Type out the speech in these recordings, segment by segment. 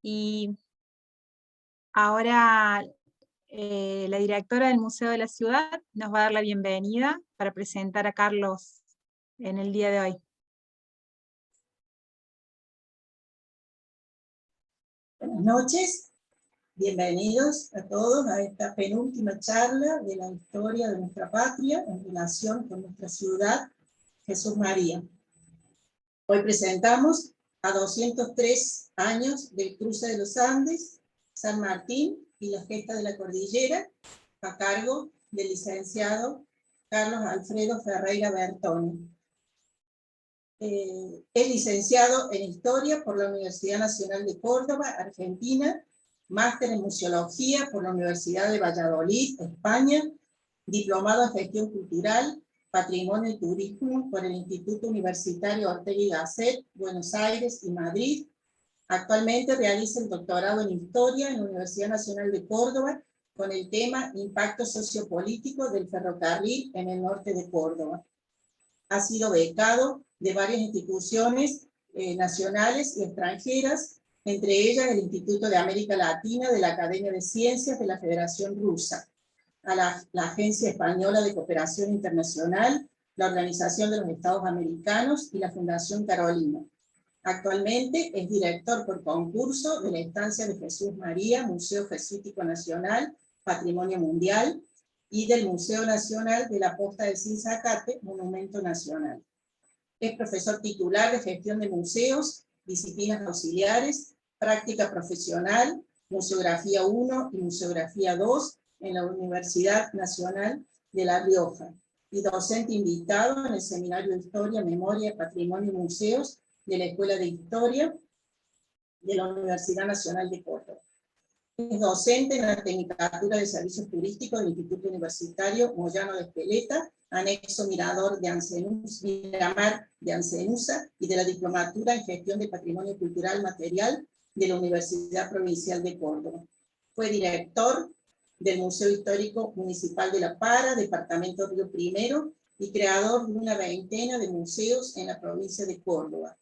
Y ahora la directora del Museo de la Ciudad nos va a dar la bienvenida para presentar a Carlos en el día de hoy. Buenas noches, bienvenidos a todos a esta penúltima charla de la historia de nuestra patria en relación con nuestra ciudad, Jesús María. Hoy presentamos a 203 años del cruce de los Andes, San Martín y la gesta de la cordillera, a cargo del licenciado Carlos Alfredo Ferreira Bertoni. Es licenciado en Historia por la Universidad Nacional de Córdoba, Argentina, máster en Museología por la Universidad de Valladolid, España, diplomado en Gestión Cultural, Patrimonio y Turismo por el Instituto Universitario Ortega y Gasset, Buenos Aires y Madrid. Actualmente realiza el doctorado en Historia en la Universidad Nacional de Córdoba con el tema Impacto Sociopolítico del Ferrocarril en el norte de Córdoba. Ha sido becado de varias instituciones nacionales y extranjeras, entre ellas el Instituto de América Latina de la Academia de Ciencias de la Federación Rusa, a la Agencia Española de Cooperación Internacional, la Organización de los Estados Americanos y la Fundación Carolina. Actualmente es director por concurso de la Estancia de Jesús María, Museo Jesuítico Nacional, Patrimonio Mundial, y del Museo Nacional de la Posta de Sinzacate, Monumento Nacional. Es profesor titular de Gestión de Museos, Disciplinas Auxiliares, Práctica Profesional, Museografía 1 y Museografía 2 en la Universidad Nacional de La Rioja, y docente invitado en el Seminario de Historia, Memoria, Patrimonio y Museos de la Escuela de Historia de la Universidad Nacional de Córdoba. Es docente en la Tecnicatura de Servicios Turísticos del Instituto Universitario Moyano de Espeleta, anexo Miramar de Ancenusa, y de la Diplomatura en Gestión de Patrimonio Cultural Material de la Universidad Provincial de Córdoba. Fue director del Museo Histórico Municipal de La Para, Departamento Río Primero, y creador de una veintena de museos en la provincia de Córdoba.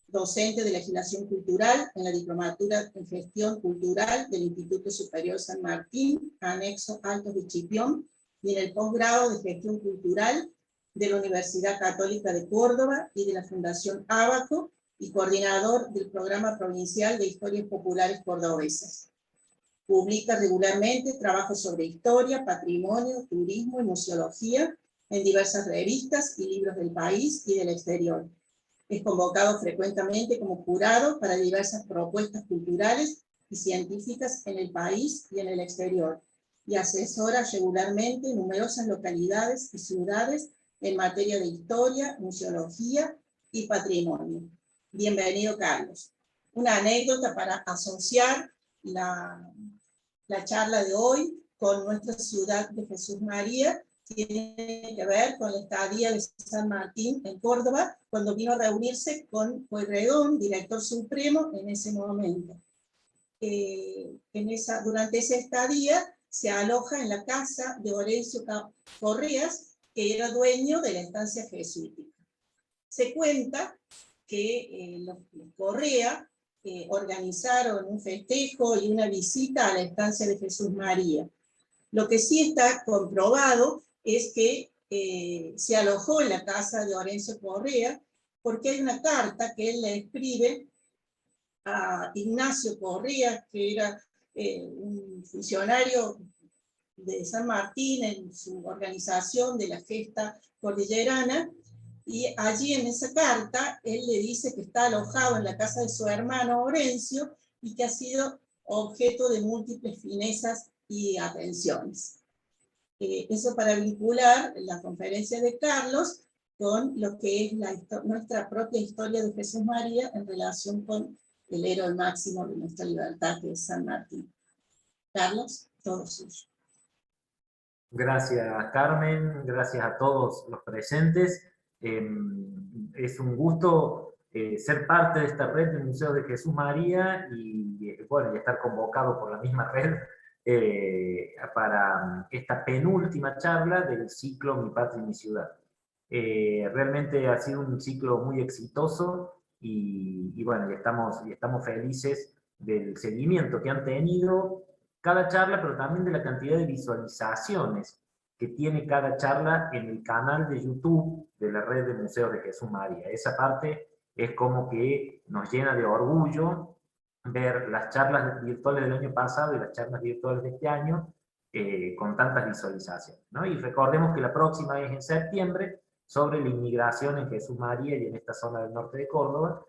Docente de Legislación Cultural en la Diplomatura en Gestión Cultural del Instituto Superior San Martín, anexo Altos de Chipión, y en el posgrado de Gestión Cultural de la Universidad Católica de Córdoba y de la Fundación Ábaco, y coordinador del Programa Provincial de Historias Populares Cordobesas. Publica regularmente trabajos sobre historia, patrimonio, turismo y museología en diversas revistas y libros del país y del exterior. Es convocado frecuentemente como jurado para diversas propuestas culturales y científicas en el país y en el exterior, y asesora regularmente numerosas localidades y ciudades en materia de historia, museología y patrimonio. Bienvenido, Carlos. Una anécdota para asociar la charla de hoy con nuestra ciudad de Jesús María tiene que ver con la estadía de San Martín en Córdoba, cuando vino a reunirse con Pueyrredón, director supremo en ese momento. Durante esa estadía se aloja en la casa de Horencio Correas, que era dueño de la estancia jesuítica. Se cuenta que los Correa organizaron un festejo y una visita a la estancia de Jesús María. Lo que sí está comprobado es que se alojó en la casa de Horencio Correa, porque hay una carta que él le escribe a Ignacio Correa, que era un funcionario de San Martín en su organización de la gesta cordillerana, y allí en esa carta él le dice que está alojado en la casa de su hermano Horencio y que ha sido objeto de múltiples finezas y atenciones. Eso para vincular la conferencia de Carlos con lo que es nuestra propia historia de Jesús María en relación con el héroe máximo de nuestra libertad, que es San Martín. Carlos, todo suyo. Gracias, Carmen, gracias a todos los presentes. Es un gusto ser parte de esta red de Museos de Jesús María y, bueno, y estar convocado por la misma red para esta penúltima charla del ciclo Mi Patria y mi Ciudad. Realmente ha sido un ciclo muy exitoso y bueno, y estamos felices del seguimiento que han tenido cada charla, pero también de la cantidad de visualizaciones que tiene cada charla en el canal de YouTube de la Red de Museos de Jesús María. Esa parte es como que nos llena de orgullo ver las charlas virtuales del año pasado y las charlas virtuales de este año con tantas visualizaciones, ¿no? Y recordemos que la próxima es en septiembre, sobre la inmigración en Jesús María y en esta zona del norte de Córdoba,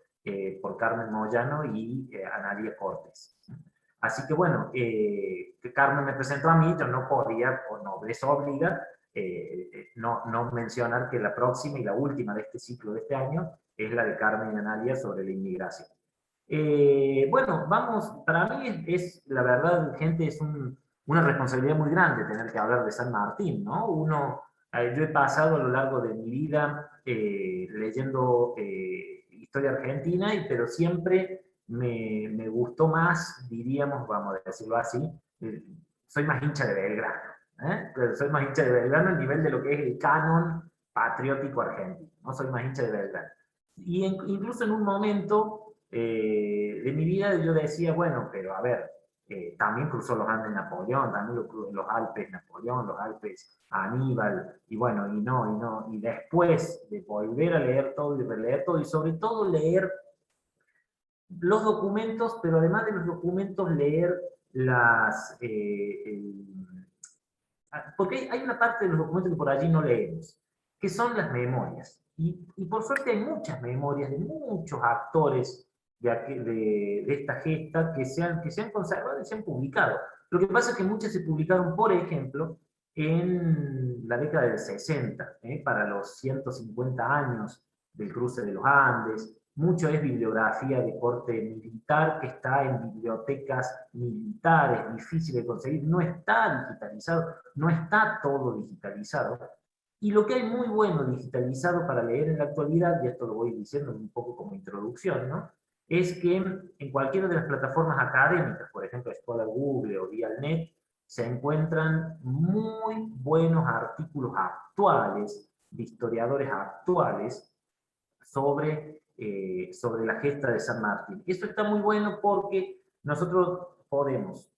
por Carmen Moyano y Analía Cortés. Así que bueno, que Carmen me presentó a mí, yo no podía, por nobleza obliga, no mencionar que la próxima y la última de este ciclo de este año es la de Carmen y Analia sobre la inmigración. Bueno, vamos, para mí la verdad, gente, es una responsabilidad muy grande tener que hablar de San Martín, ¿no? Yo he pasado a lo largo de mi vida leyendo historia argentina, pero siempre me gustó más, diríamos, vamos a decirlo así, soy más hincha de Belgrano, soy más hincha de Belgrano a nivel de lo que es el canon patriótico argentino, ¿no? Soy más hincha de Belgrano. Y incluso en un momento de mi vida yo decía, bueno, pero a ver, también cruzó los Andes Napoleón, también los Alpes Napoleón, los Alpes Aníbal, y bueno, y después de volver a leer todo y releer todo, y sobre todo leer los documentos, pero además de los documentos leer porque hay una parte de los documentos que por allí no leemos, que son las memorias. Y por suerte hay muchas memorias de muchos actores de esta gesta que se han conservado y se han publicado. Lo que pasa es que muchas se publicaron, por ejemplo, en la década del 60, para los 150 años del cruce de los Andes. Mucho es bibliografía de corte militar que está en bibliotecas militares, difícil de conseguir, no está digitalizado, no está todo digitalizado. Y lo que hay muy bueno digitalizado para leer en la actualidad, y esto lo voy diciendo un poco como introducción, ¿no? Es que en cualquiera de las plataformas académicas, por ejemplo, Scholar Google o Dialnet, se encuentran muy buenos artículos actuales, de historiadores actuales, sobre la gesta de San Martín. Esto está muy bueno porque nosotros podemos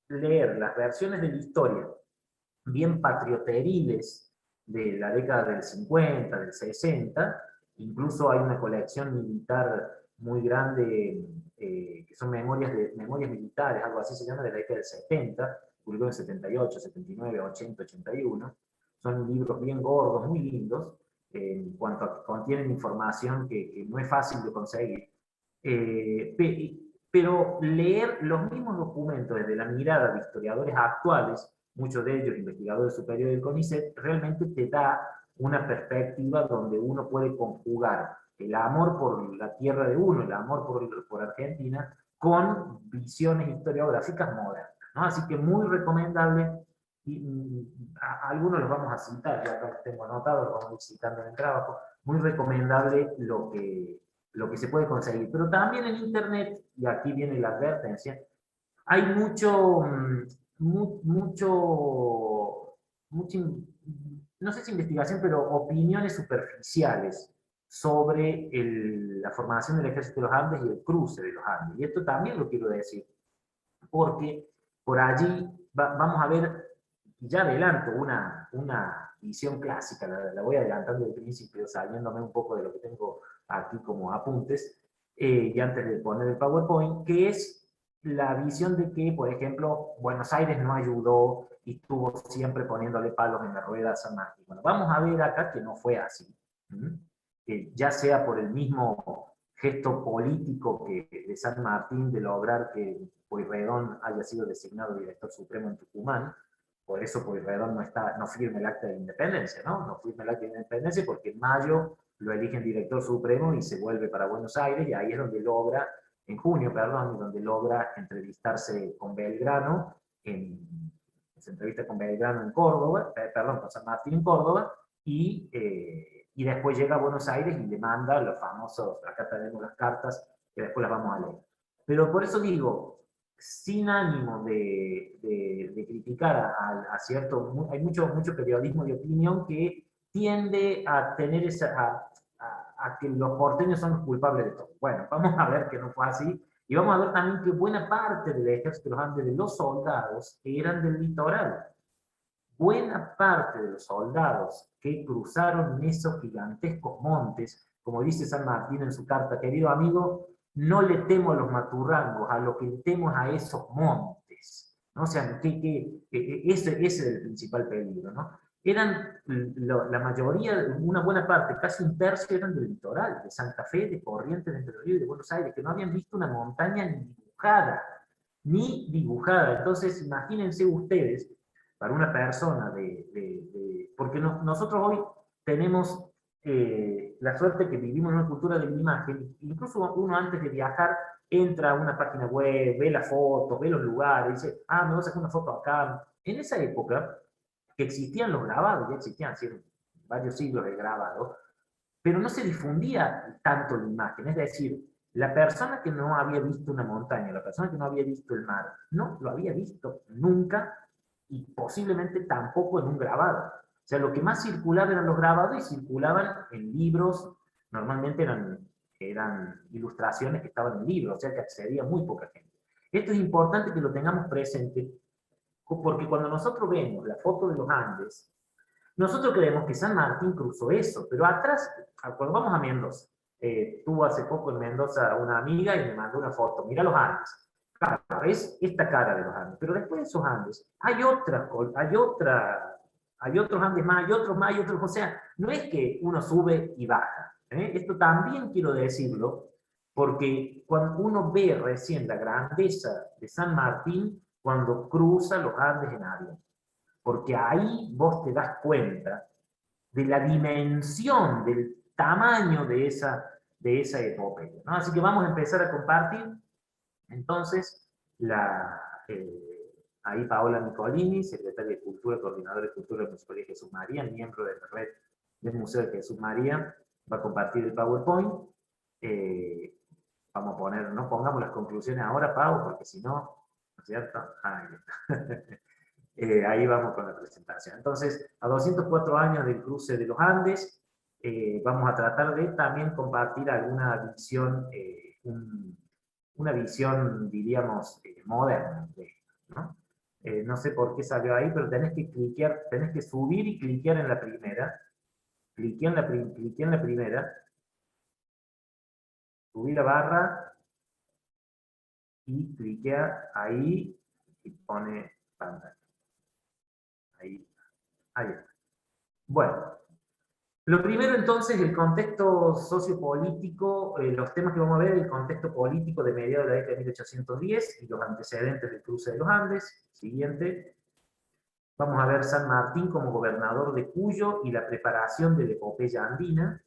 leer las versiones de la historia bien patrioteriles de la década del 50, del 60, incluso hay una colección militar muy grande que son memorias militares, algo así se llama, de la década del 70, publicado en 78, 79, 80, 81. Son libros bien gordos, muy lindos, en cuanto a que contienen información que no es fácil de conseguir. Pero leer los mismos documentos desde la mirada de historiadores actuales, muchos de ellos investigadores superiores del CONICET, realmente te da una perspectiva donde uno puede conjugar el amor por la tierra de uno, el amor por Argentina, con visiones historiográficas modernas, ¿no? Así que muy recomendable. Y algunos los vamos a citar, ya los tengo anotados, los vamos a ir citando en el trabajo. Muy recomendable lo que se puede conseguir. Pero también en Internet, y aquí viene la advertencia, hay mucha, no sé si investigación, pero opiniones superficiales sobre la formación del Ejército de los Andes y el cruce de los Andes. Y esto también lo quiero decir, porque por allí vamos a ver, ya adelanto una visión clásica, la voy adelantando del principio, saliéndome un poco de lo que tengo aquí como apuntes, y antes de poner el PowerPoint, que es la visión de que, por ejemplo, Buenos Aires no ayudó y estuvo siempre poniéndole palos en la rueda a San Martín. Bueno, vamos a ver acá que no fue así. Ya sea por el mismo gesto político de San Martín de lograr que Pueyrredón haya sido designado director supremo en Tucumán. Por eso Pueyrredón no firma el acta de independencia, ¿no? No firma el acta de independencia porque en mayo lo eligen director supremo y se vuelve para Buenos Aires, y ahí es donde logra, en junio, perdón, donde logra entrevistarse con Belgrano, se entrevista con Belgrano en Córdoba, con San Martín en Córdoba, y después llega a Buenos Aires y le manda los famosos, acá tenemos las cartas, que después las vamos a leer. Pero por eso digo, sin ánimo de criticar a cierto, hay mucho periodismo de opinión que tiende a tener a que los porteños son los culpables de todo. Bueno, vamos a ver que no fue así, Y vamos a ver también que buena parte del ejército de los Andes, de los soldados, eran del litoral. Buena parte de los soldados que cruzaron esos gigantescos montes, como dice San Martín en su carta, querido amigo, no le temo a los maturrangos, a lo que le temo es a esos montes, ¿no? O sea, ese es el principal peligro, ¿no? Eran la mayoría, una buena parte, casi un tercio eran del litoral, de Santa Fe, de Corrientes, de Entre Ríos y de Buenos Aires, que no habían visto una montaña ni dibujada. Entonces, imagínense ustedes, para una persona porque nosotros hoy tenemos la suerte que vivimos en una cultura de la imagen, incluso uno antes de viajar entra a una página web, ve las fotos, ve los lugares, dice, ah, me voy a sacar una foto acá. En esa época, que existían los grabados, ya existían hace varios siglos de grabado, pero no se difundía tanto la imagen, es decir, la persona que no había visto una montaña, la persona que no había visto el mar, no lo había visto nunca y posiblemente tampoco en un grabado. O sea, lo que más circulaba eran los grabados y circulaban en libros, normalmente eran ilustraciones que estaban en libros, o sea que accedía muy poca gente. Esto es importante que lo tengamos presente, porque cuando nosotros vemos la foto de los Andes, nosotros creemos que San Martín cruzó eso, pero atrás, cuando vamos a Mendoza, tuvo hace poco en Mendoza una amiga y me mandó una foto, mira los Andes. Claro, es esta cara de los Andes, pero después de esos Andes hay otros Andes más, hay otros, o sea, no es que uno sube y baja. Esto también quiero decirlo, porque cuando uno ve recién la grandeza de San Martín cuando cruza los Andes en avión, porque ahí vos te das cuenta de la dimensión, del tamaño de esa epopeya, ¿no? Así que vamos a empezar a compartir. Entonces, ahí Paola Nicolini, secretaria de Cultura, coordinadora de Cultura del Municipio de Jesús María, miembro de la red del Museo de Jesús María, va a compartir el PowerPoint. Vamos a poner, no pongamos las conclusiones ahora, Pau, porque si no, ¿no es cierto? Ahí vamos con la presentación. Entonces, a 204 años del cruce de los Andes, vamos a tratar de también compartir alguna visión, una visión, diríamos, moderna de esto, ¿no? No sé por qué salió ahí, pero tenés que cliquear, tenés que subir y cliquear en la primera. Cliqueé en la primera, subí la barra y cliquea ahí y pone pantalla. Ahí está. Bueno, lo primero entonces, el contexto sociopolítico, los temas que vamos a ver, el contexto político de mediados de la década de 1810 y los antecedentes del cruce de los Andes. Siguiente. Vamos a ver San Martín como gobernador de Cuyo y la preparación de la epopeya andina.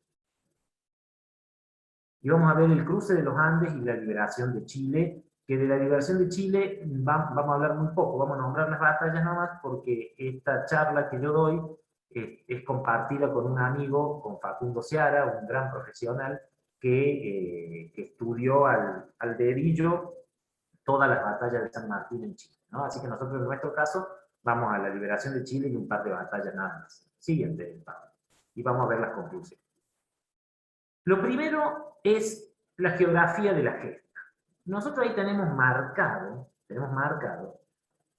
Y vamos a ver el cruce de los Andes y la liberación de Chile, que de la liberación de Chile vamos a hablar muy poco, vamos a nombrar las batallas nomás, porque esta charla que yo doy es compartida con un amigo, con Facundo Seara, un gran profesional, que estudió al dedillo todas las batallas de San Martín en Chile, ¿no? Así que nosotros en nuestro caso vamos a la liberación de Chile y un par de batallas nada más. Siguiente, Pablo. Y vamos a ver las conclusiones. Lo primero es la geografía de la gesta. Nosotros ahí tenemos marcado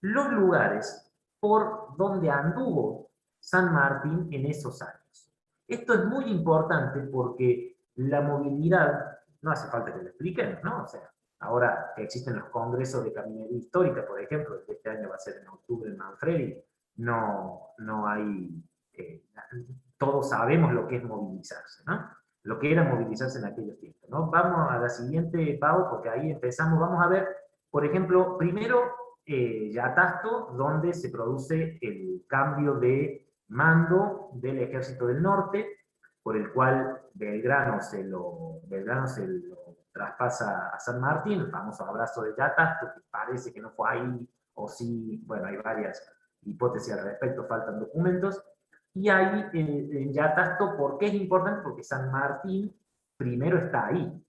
los lugares por donde anduvo San Martín en esos años. Esto es muy importante porque la movilidad, no hace falta que lo expliquemos, ¿no? O sea, ahora que existen los congresos de caminería histórica, por ejemplo, este año va a ser en octubre en Manfredi, no hay, todos sabemos lo que es movilizarse, ¿no? Lo que era movilizarse en aquellos tiempos, ¿no? Vamos a la siguiente, Pau, porque ahí empezamos, vamos a ver, por ejemplo, primero, Yatasto, donde se produce el cambio de mando del Ejército del Norte, por el cual Belgrano se lo traspasa a San Martín, el famoso abrazo de Yatasto, que parece que no fue ahí, o sí, bueno, hay varias hipótesis al respecto, faltan documentos. Y ahí en Yatasto, ¿por qué es importante? Porque San Martín primero está ahí.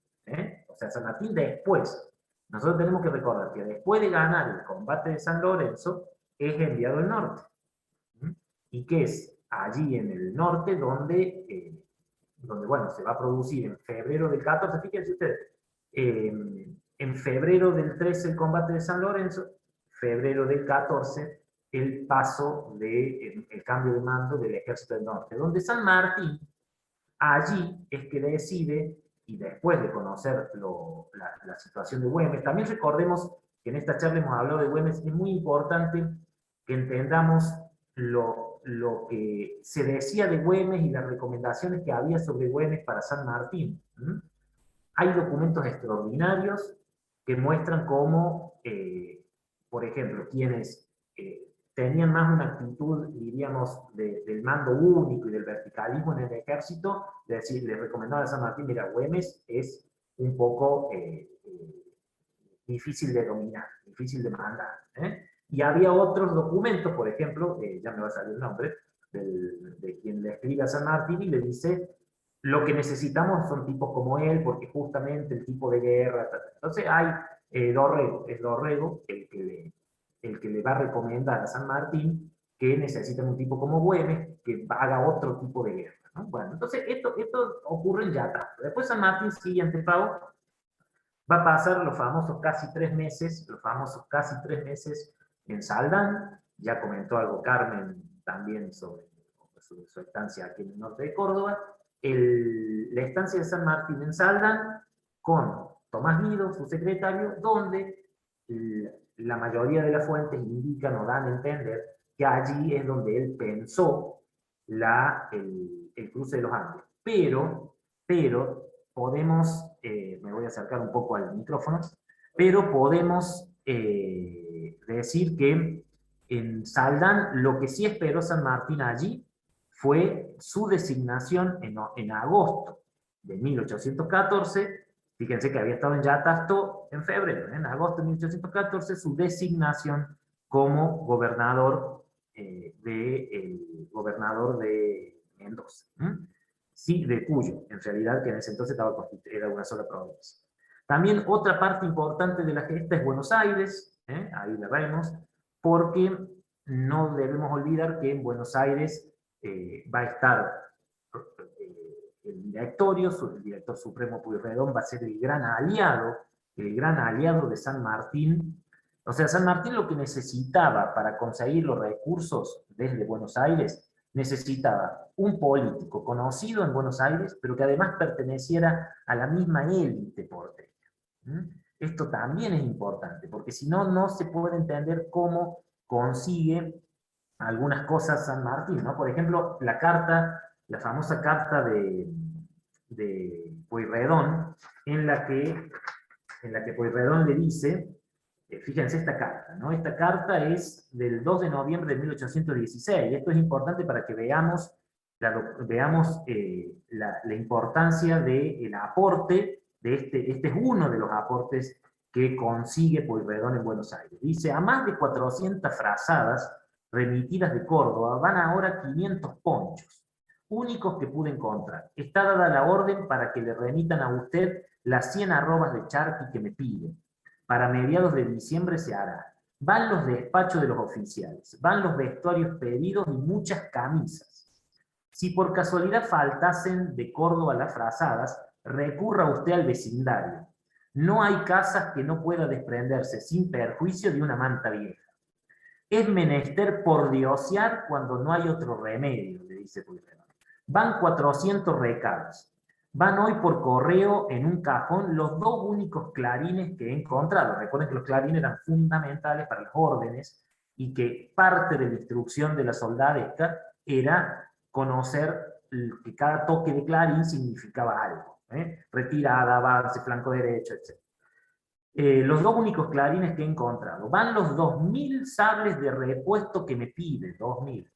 O sea, San Martín después. Nosotros tenemos que recordar que después de ganar el combate de San Lorenzo, es enviado al norte. Y que es allí en el norte donde bueno, se va a producir en febrero del 14, fíjense ustedes, en febrero del 13 el combate de San Lorenzo, febrero del 14 el paso el cambio de mando del Ejército del Norte, donde San Martín, allí es que decide, y después de conocer la situación de Güemes, también recordemos que en esta charla hemos hablado de Güemes, es muy importante que entendamos lo que se decía de Güemes y las recomendaciones que había sobre Güemes para San Martín. Hay documentos extraordinarios que muestran cómo, por ejemplo, quienes tenían más una actitud, diríamos, del mando único y del verticalismo en el ejército, de decir, les recomendaba a San Martín, mira, Güemes es un poco difícil de dominar, difícil de mandar. Y había otros documentos, por ejemplo, ya me va a salir el nombre, de quien le escribe a San Martín y le dice, lo que necesitamos son tipos como él, porque justamente el tipo de guerra, entonces hay Dorrego, es Dorrego el que le va a recomendar a San Martín que necesitan un tipo como Güemes que haga otro tipo de guerra, ¿no? Bueno, entonces esto ocurre en Yata. Después San Martín, siguiente pago, va a pasar los famosos casi 3 meses, en Saldán. Ya comentó algo Carmen también sobre su estancia aquí en el norte de Córdoba. La estancia de San Martín en Saldán, con Tomás Guido, su secretario, donde la mayoría de las fuentes indican o dan a entender que allí es donde él pensó el cruce de los Andes. Pero podemos, me voy a acercar un poco al micrófono, pero podemos decir que en Saldán lo que sí esperó San Martín allí fue su designación en agosto de 1814. Fíjense que había estado en Yatasto en febrero, en agosto de 1814, su designación como gobernador de Mendoza. Sí, de Cuyo, en realidad, que en ese entonces era una sola provincia. También otra parte importante de la gesta es Buenos Aires, ahí la vemos, porque no debemos olvidar que en Buenos Aires va a estar el director supremo Pueyrredón, va a ser el gran aliado de San Martín. O sea, San Martín lo que necesitaba para conseguir los recursos desde Buenos Aires, necesitaba un político conocido en Buenos Aires, pero que además perteneciera a la misma élite porteña. Esto también es importante, porque si no, no se puede entender cómo consigue algunas cosas San Martín, ¿no? Por ejemplo, la famosa carta de Pueyrredón, en la que Pueyrredón le dice, fíjense esta carta, ¿no? Esta carta es del 2 de noviembre de 1816. Esto es importante para que veamos la importancia del aporte de este es uno de los aportes que consigue Pueyrredón en Buenos Aires. Dice, a más de 400 frazadas remitidas de Córdoba van ahora 500 ponchos, únicos que pude encontrar. Está dada la orden para que le remitan a usted las 100 arrobas de charqui que me pide. Para mediados de diciembre se hará. Van los despachos de los oficiales, van los vestuarios pedidos y muchas camisas. Si por casualidad faltasen de Córdoba las frazadas, recurra usted al vecindario. No hay casas que no pueda desprenderse sin perjuicio de una manta vieja. Es menester pordiosear cuando no hay otro remedio, le dice Pueyrredón. Van 400 recados. Van hoy por correo en un cajón los 2 únicos clarines que he encontrado. Recuerden que los clarines eran fundamentales para las órdenes y que parte de la instrucción de la soldadesca era conocer que cada toque de clarín significaba algo. Retirada, avance, flanco derecho, etc. Los 2 únicos clarines que he encontrado. Van los 2000 sables de repuesto que me pide, 2000.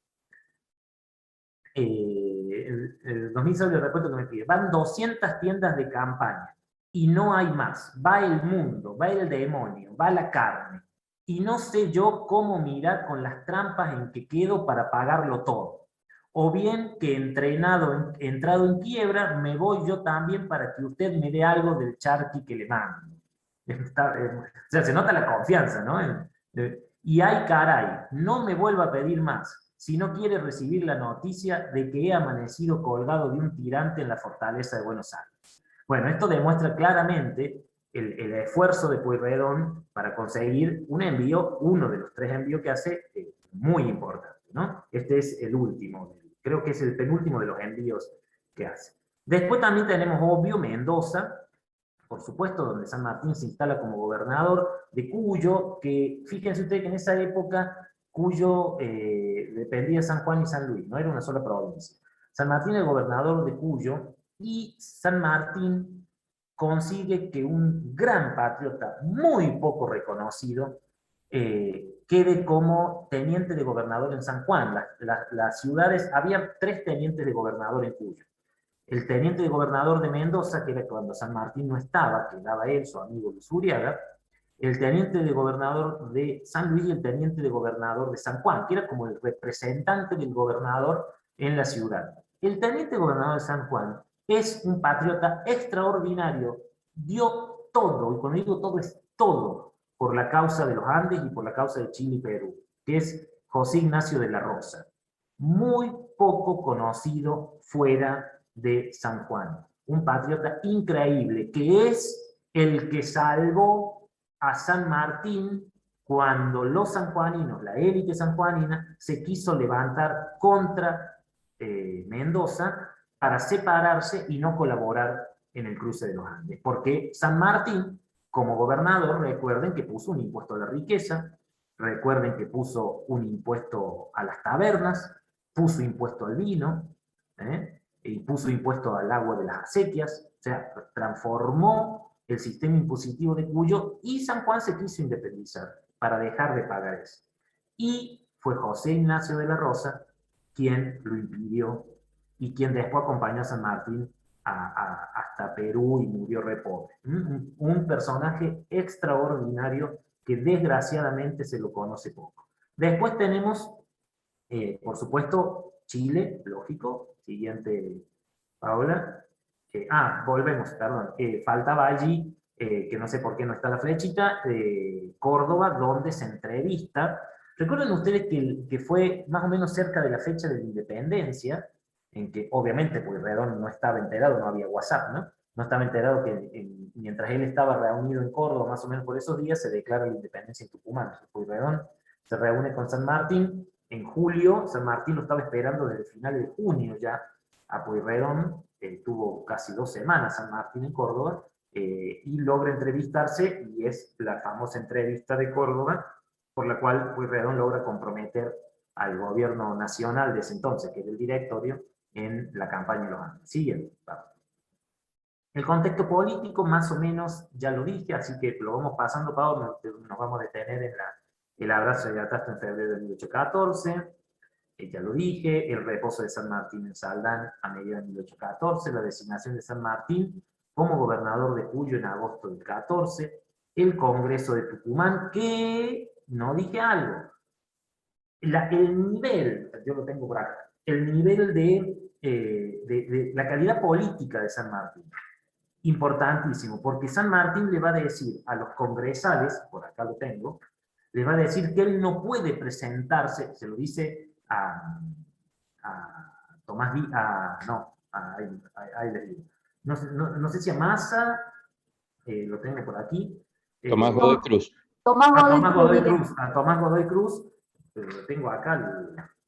2000 sables de repuesto que me pide. Van 200 tiendas de campaña. Y no hay más. Va el mundo, va el demonio, va la carne. Y no sé yo cómo mirar con las trampas en que quedo para pagarlo todo. O bien que entrado en quiebra, me voy yo también para que usted me dé algo del charqui que le mando. O sea, se nota la confianza, ¿no? Y ay, caray, no me vuelva a pedir más, si no quiere recibir la noticia de que he amanecido colgado de un tirante en la fortaleza de Buenos Aires. Bueno, esto demuestra claramente el esfuerzo de Pueyrredón para conseguir un envío, uno de los 3 envíos que hace, muy importante, ¿no? Este es el último, creo que es el penúltimo de los envíos que hace. Después también tenemos, obvio, Mendoza, por supuesto, donde San Martín se instala como gobernador de Cuyo, que fíjense ustedes que en esa época Cuyo dependía de San Juan y San Luis, no era una sola provincia. San Martín es gobernador de Cuyo, y San Martín consigue que un gran patriota, muy poco reconocido, quede como teniente de gobernador en San Juan. Las ciudades, había 3 tenientes de gobernador en Cuyo. El teniente de gobernador de Mendoza, que era cuando San Martín no estaba, quedaba él, su amigo Luis Uriaga, el teniente de gobernador de San Luis y el teniente de gobernador de San Juan, que era como el representante del gobernador en la ciudad. El teniente gobernador de San Juan es un patriota extraordinario, dio todo, y cuando digo todo es todo, por la causa de los Andes y por la causa de Chile y Perú, que es José Ignacio de la Rosa. Muy poco conocido fuera de San Juan. Un patriota increíble, que es el que salvó a San Martín cuando los sanjuaninos, la élite sanjuanina, se quiso levantar contra Mendoza para separarse y no colaborar en el cruce de los Andes. Porque San Martín, como gobernador, recuerden que puso un impuesto a la riqueza, recuerden que puso un impuesto a las tabernas, puso impuesto al vino, y puso impuesto al agua de las acequias, o sea, transformó el sistema impositivo de Cuyo, y San Juan se quiso independizar para dejar de pagar eso. Y fue José Ignacio de la Rosa quien lo impidió y quien después acompañó a San Martín hasta Perú y murió re pobre. Un personaje extraordinario que desgraciadamente se lo conoce poco. Después tenemos, por supuesto, Chile, lógico. Siguiente, Paola. Volvemos, perdón. Faltaba allí, que no sé por qué no está la flechita, Córdoba, donde se entrevista. Recuerden ustedes que fue más o menos cerca de la fecha de la independencia, en que obviamente Pueyrredón no estaba enterado, no había WhatsApp, ¿no? No estaba enterado que mientras él estaba reunido en Córdoba, más o menos por esos días, se declara la independencia en Tucumán. Pueyrredón se reúne con San Martín en julio. San Martín lo estaba esperando desde finales de junio ya a Pueyrredón. Tuvo casi 2 semanas San Martín en Córdoba, y logra entrevistarse, y es la famosa entrevista de Córdoba, por la cual Pueyrredón logra comprometer al gobierno nacional de ese entonces, que era el directorio, en la campaña de los Andes. Siguiente. El contexto político, más o menos, ya lo dije, así que lo vamos pasando, Pablo, nos vamos a detener en el abrazo de Atasto en febrero de 1814, ya lo dije, el reposo de San Martín en Saldán a mediados de 1814, la designación de San Martín como gobernador de Cuyo en agosto del 14, el Congreso de Tucumán, que no dije algo. El nivel, yo lo tengo por acá, el nivel de la calidad política de San Martín, importantísimo, porque San Martín le va a decir a los congresales, por acá lo tengo, le va a decir que él no puede presentarse, se lo dice a Tomás ahí les digo. No sé si a Massa, lo tengo por aquí. Tomás Godoy Cruz. Tomás Godoy Cruz, lo tengo acá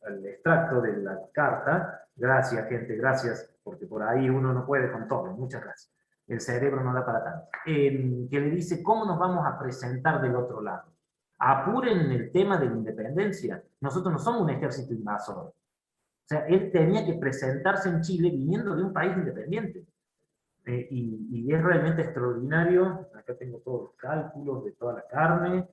el extracto de la carta. Gracias, gente, gracias, porque por ahí uno no puede con todo. Muchas gracias. El cerebro no da para tanto. Que le dice, ¿cómo nos vamos a presentar del otro lado? Apuren el tema de la independencia. Nosotros no somos un ejército invasor. O sea, él tenía que presentarse en Chile viniendo de un país independiente. Y es realmente extraordinario. Acá tengo todos los cálculos de toda la carne.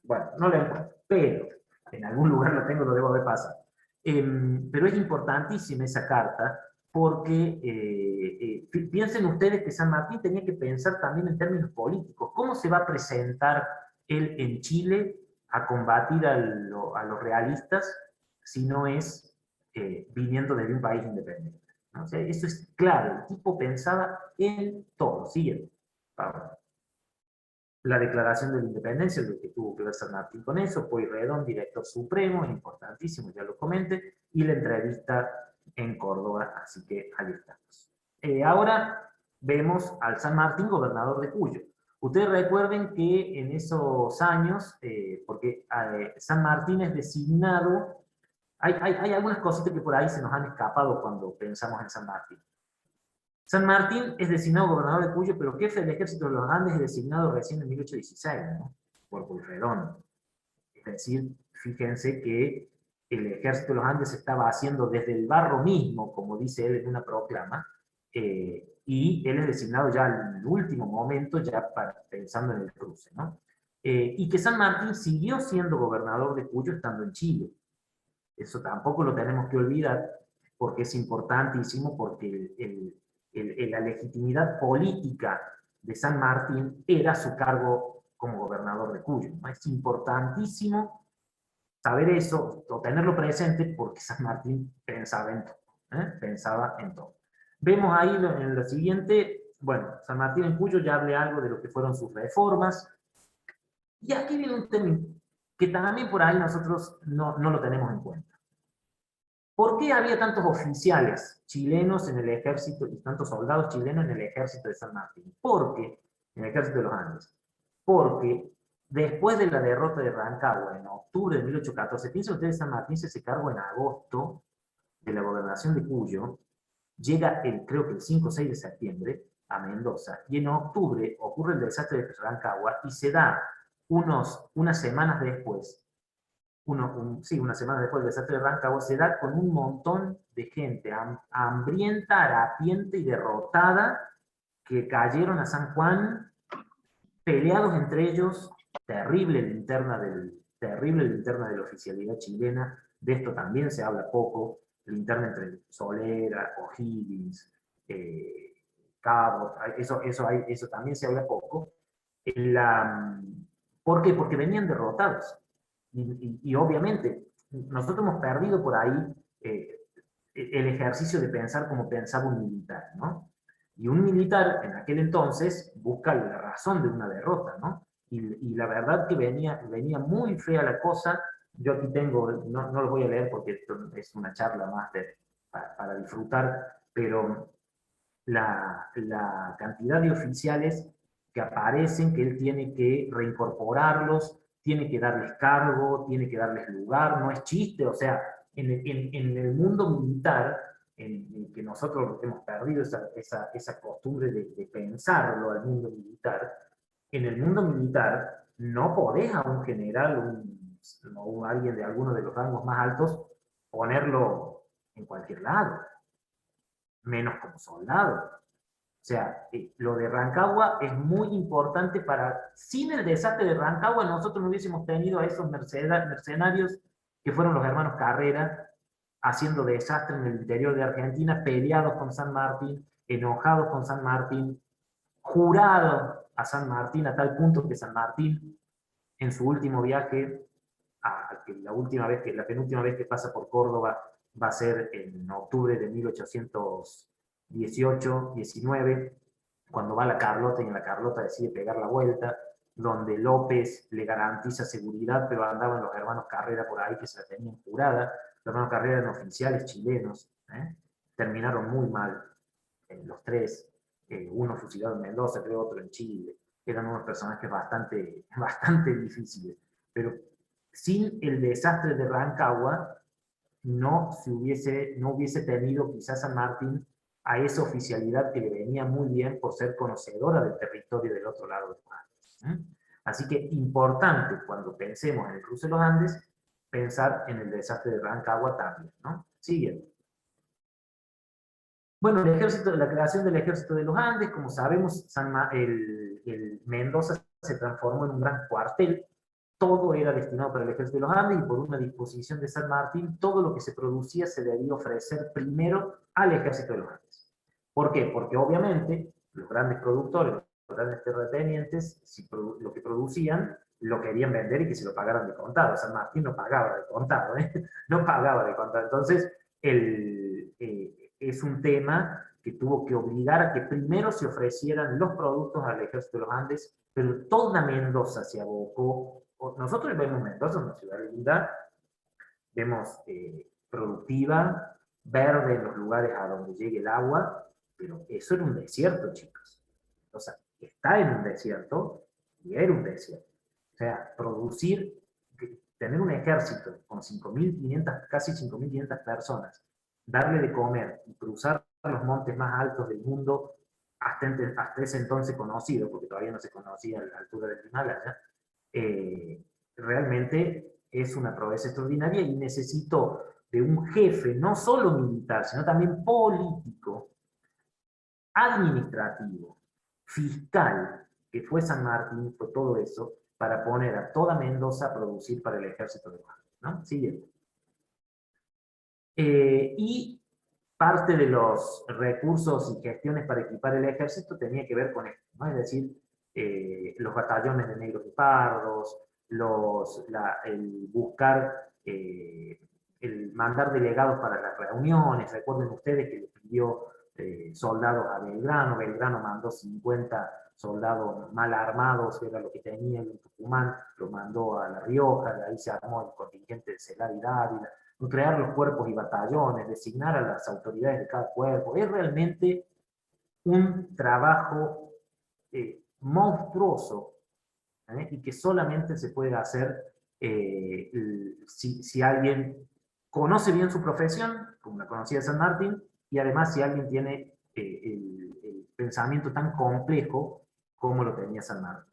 Bueno, no lo encuentro, pero en algún lugar lo tengo, lo debo haber pasado. Pero es importantísima esa carta, porque piensen ustedes que San Martín tenía que pensar también en términos políticos. ¿Cómo se va a presentar él en Chile a combatir a los realistas si no es viniendo desde un país independiente? ¿No? O sea, eso es claro, el tipo pensaba en todo. Siguiente. La declaración de la independencia, lo que tuvo que ver San Martín con eso, Pueyrredón, director supremo, importantísimo, ya lo comenté, y la entrevista en Córdoba, así que ahí estamos. Ahora vemos al San Martín gobernador de Cuyo. Ustedes recuerden que en esos años, porque San Martín es designado, hay algunas cositas que por ahí se nos han escapado cuando pensamos en San Martín. San Martín es designado gobernador de Cuyo, pero jefe del ejército de los Andes es designado recién en 1816, ¿no? Por Pueyrredón. Es decir, fíjense que el ejército de los Andes se estaba haciendo desde el barro mismo, como dice él en una proclama, y él es designado ya en el último momento, ya pensando en el cruce, ¿no? Y que San Martín siguió siendo gobernador de Cuyo estando en Chile. Eso tampoco lo tenemos que olvidar, porque es importantísimo, porque la legitimidad política de San Martín era su cargo como gobernador de Cuyo, ¿no? Es importantísimo saber eso, o tenerlo presente, porque San Martín pensaba en todo, pensaba en todo. Vemos ahí en lo siguiente, bueno, San Martín en Cuyo ya hablé algo de lo que fueron sus reformas, y aquí viene un tema que también por ahí nosotros no lo tenemos en cuenta. ¿Por qué había tantos oficiales chilenos en el ejército y tantos soldados chilenos en el ejército de San Martín? Porque, en el ejército de los Andes, porque después de la derrota de Rancagua en octubre de 1814, piensen ustedes, San Martín se cargó en agosto de la gobernación de Cuyo, llega creo que el 5 o 6 de septiembre a Mendoza, y en octubre ocurre el desastre de Rancagua y se da unas semanas después, una semana después del desastre de Rancagua, se da con un montón de gente hambrienta, harapiente y derrotada que cayeron a San Juan, peleados entre ellos, terrible linterna de la oficialidad chilena. De esto también se habla poco, linterna entre Solera, O'Higgins, Cabo, eso también se habla poco. ¿Por qué? Porque venían derrotados. Y obviamente, nosotros hemos perdido por ahí el ejercicio de pensar como pensaba un militar, ¿no? Y un militar en aquel entonces busca la razón de una derrota, ¿no? Y la verdad que venía muy fea la cosa. Yo aquí tengo, no lo voy a leer porque esto es una charla más para disfrutar, pero la cantidad de oficiales que aparecen, que él tiene que reincorporarlos, tiene que darles cargo, tiene que darles lugar, no es chiste, o sea, en el mundo militar, en que nosotros hemos perdido esa costumbre de pensarlo al mundo militar, en el mundo militar no podés a un general o alguien de alguno de los rangos más altos ponerlo en cualquier lado, menos como soldado. O sea, lo de Rancagua es muy importante sin el desastre de Rancagua nosotros no hubiésemos tenido a esos mercenarios que fueron los hermanos Carrera haciendo desastre en el interior de Argentina, peleados con San Martín, enojados con San Martín, jurados a San Martín a tal punto que San Martín en su último viaje, la penúltima vez que pasa por Córdoba va a ser en octubre de 1818, 19, cuando va a la Carlota y en la Carlota decide pegar la vuelta, donde López le garantiza seguridad, pero andaban los hermanos Carrera por ahí que se la tenían jurada. Los hermanos Carrera eran oficiales chilenos, terminaron muy mal, los tres, uno fusilado en Mendoza, creo otro en Chile. Eran unos personajes bastante difíciles. Pero sin el desastre de Rancagua, no hubiese tenido quizás San Martín a esa oficialidad que le venía muy bien por ser conocedora del territorio del otro lado de los Andes. Así que importante cuando pensemos en el cruce de los Andes, pensar en el desastre de Rancagua también, ¿no? Siguiente. Bueno, la creación del ejército de los Andes, como sabemos, el Mendoza se transformó en un gran cuartel. Todo era destinado para el ejército de los Andes y por una disposición de San Martín, todo lo que se producía se debía ofrecer primero al ejército de los Andes. ¿Por qué? Porque obviamente los grandes productores, los grandes terratenientes, lo que producían, lo querían vender y que se lo pagaran de contado. San Martín no pagaba de contado, no pagaba de contado. Entonces, es un tema que tuvo que obligar a que primero se ofrecieran los productos al ejército de los Andes, pero toda Mendoza se abocó. Nosotros vemos Mendoza, una ciudad linda, vemos productiva, verde en los lugares a donde llegue el agua, pero eso era un desierto, chicos. Mendoza está en un desierto y era un desierto. O sea, tener un ejército con 5.500, casi 5.500 personas, darle de comer y cruzar los montes más altos del mundo hasta ese entonces conocido, porque todavía no se conocía a la altura del Himalaya, realmente es una proeza extraordinaria y necesitó de un jefe, no solo militar, sino también político, administrativo, fiscal, que fue San Martín, fue todo eso, para poner a toda Mendoza a producir para el ejército de Juan, ¿no? Siguiente. Y parte de los recursos y gestiones para equipar el ejército tenía que ver con esto, ¿no? Es decir, los batallones de negros y pardos, el buscar, el mandar delegados para las reuniones. Recuerden ustedes que le pidió soldados a Belgrano. Belgrano mandó 50 soldados mal armados, era lo que tenía en Tucumán, lo mandó a La Rioja, de ahí se armó el contingente de Celar y Dávila, crear los cuerpos y batallones, designar a las autoridades de cada cuerpo. Es realmente un trabajo monstruoso, y que solamente se puede hacer si alguien conoce bien su profesión, como la conocía San Martín, y además si alguien tiene el pensamiento tan complejo como lo tenía San Martín.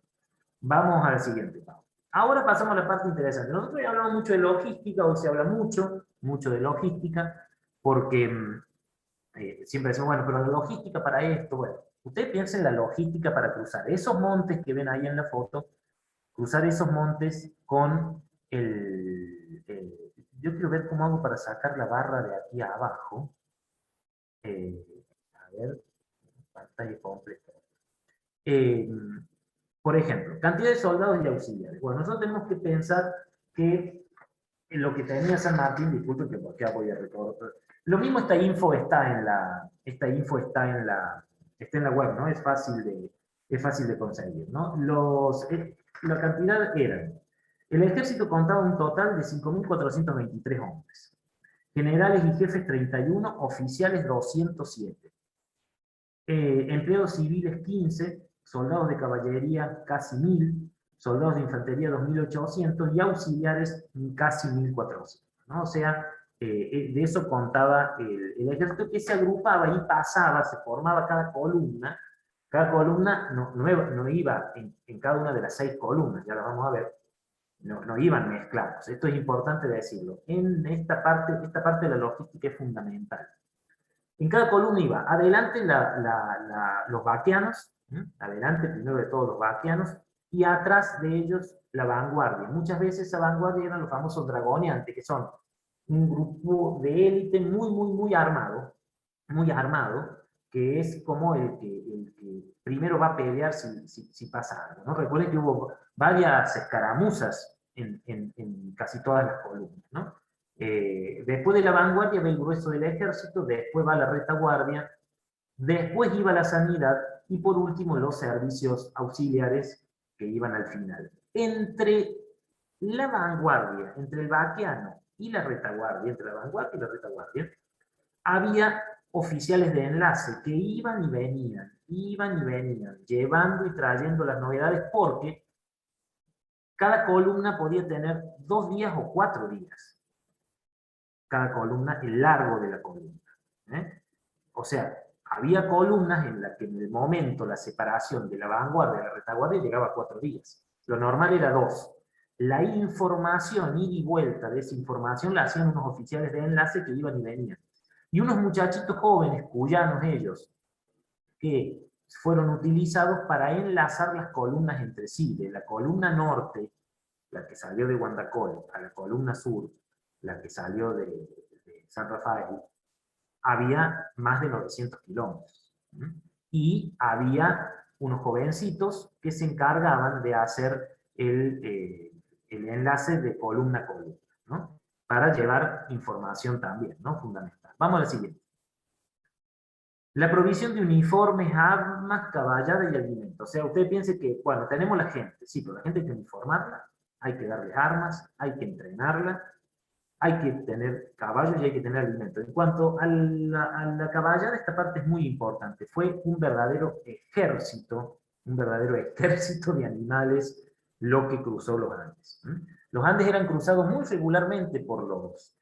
Vamos a la siguiente, Pau. Ahora pasamos a la parte interesante. Nosotros ya hablamos mucho de logística, hoy se habla mucho de logística, porque siempre decimos, bueno, pero la logística para esto, bueno, ustedes piensen en la logística para cruzar esos montes que ven ahí en la foto, cruzar esos montes con yo quiero ver cómo hago para sacar la barra de aquí abajo. A ver, pantalla completa. Por ejemplo, cantidad de soldados y auxiliares. Bueno, nosotros tenemos que pensar que lo que tenía San Martín, disculpen que por acá voy a recordar. Lo mismo esta info está en la web, ¿no? Es fácil de conseguir, ¿no? La cantidad era, el ejército contaba un total de 5.423 hombres, generales y jefes 31, oficiales 207, empleados civiles 15, soldados de caballería casi 1.000, soldados de infantería 2.800 y auxiliares casi 1.400, ¿no? O sea, de eso contaba el ejército, que se agrupaba y pasaba, se formaba cada columna no iba en cada una de las 6 columnas, ya las vamos a ver, no iban mezclados. Esto es importante decirlo. En esta parte de la logística es fundamental. En cada columna iba adelante los vaqueanos, adelante primero de todos los vaqueanos, y atrás de ellos la vanguardia. Muchas veces esa vanguardia eran los famosos dragoneantes, que son un grupo de élite muy armado, que es como el que primero va a pelear si pasa algo, ¿no? Recuerden que hubo varias escaramuzas en casi todas las columnas, ¿no? Después de la vanguardia va el grueso del ejército, después va la retaguardia, después iba la sanidad y por último los servicios auxiliares que iban al final. Entre la vanguardia, entre el vaqueano y la retaguardia, entre la vanguardia y la retaguardia, había oficiales de enlace que iban y venían, llevando y trayendo las novedades, porque cada columna podía tener 2 días o 4 días. Cada columna, el largo de la columna. O sea, había columnas en las que en el momento la separación de la vanguardia y la retaguardia llegaba a 4 días. Lo normal era 2. La información, ida y vuelta de esa información, la hacían unos oficiales de enlace que iban y venían. Y unos muchachitos jóvenes, cuyanos ellos, que fueron utilizados para enlazar las columnas entre sí, de la columna norte, la que salió de Guandacol, a la columna sur, la que salió de San Rafael, había más de 900 kilómetros. Y había unos jovencitos que se encargaban de hacer el enlace de columna a columna, ¿no? Para llevar información también, ¿no? Fundamental. Vamos a la siguiente. La provisión de uniformes, armas, caballada y alimentos. O sea, usted piense que, bueno, tenemos la gente, sí, pero la gente hay que uniformarla, hay que darle armas, hay que entrenarla, hay que tener caballos y hay que tener alimento. En cuanto a la caballada, esta parte es muy importante. Fue un verdadero ejército de animales lo que cruzó los Andes. Los Andes eran cruzados muy regularmente por los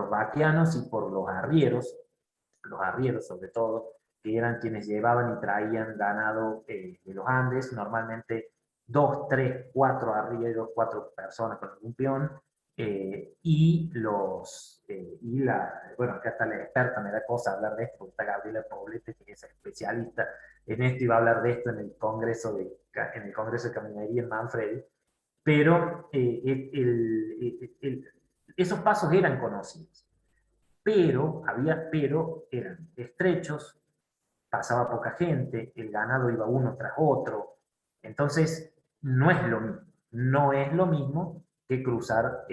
vaquianos y por los arrieros sobre todo, que eran quienes llevaban y traían ganado de los Andes, normalmente 2, 3, 4 arrieros, 4 personas con algún peón, bueno, acá está la experta, me da cosa hablar de esto, porque está Gabriela Poblete, que es especialista en esto y va a hablar de esto en el Congreso de Caminería en Manfredi, pero esos pasos eran conocidos, pero eran estrechos, pasaba poca gente, el ganado iba uno tras otro, entonces no es lo mismo que cruzar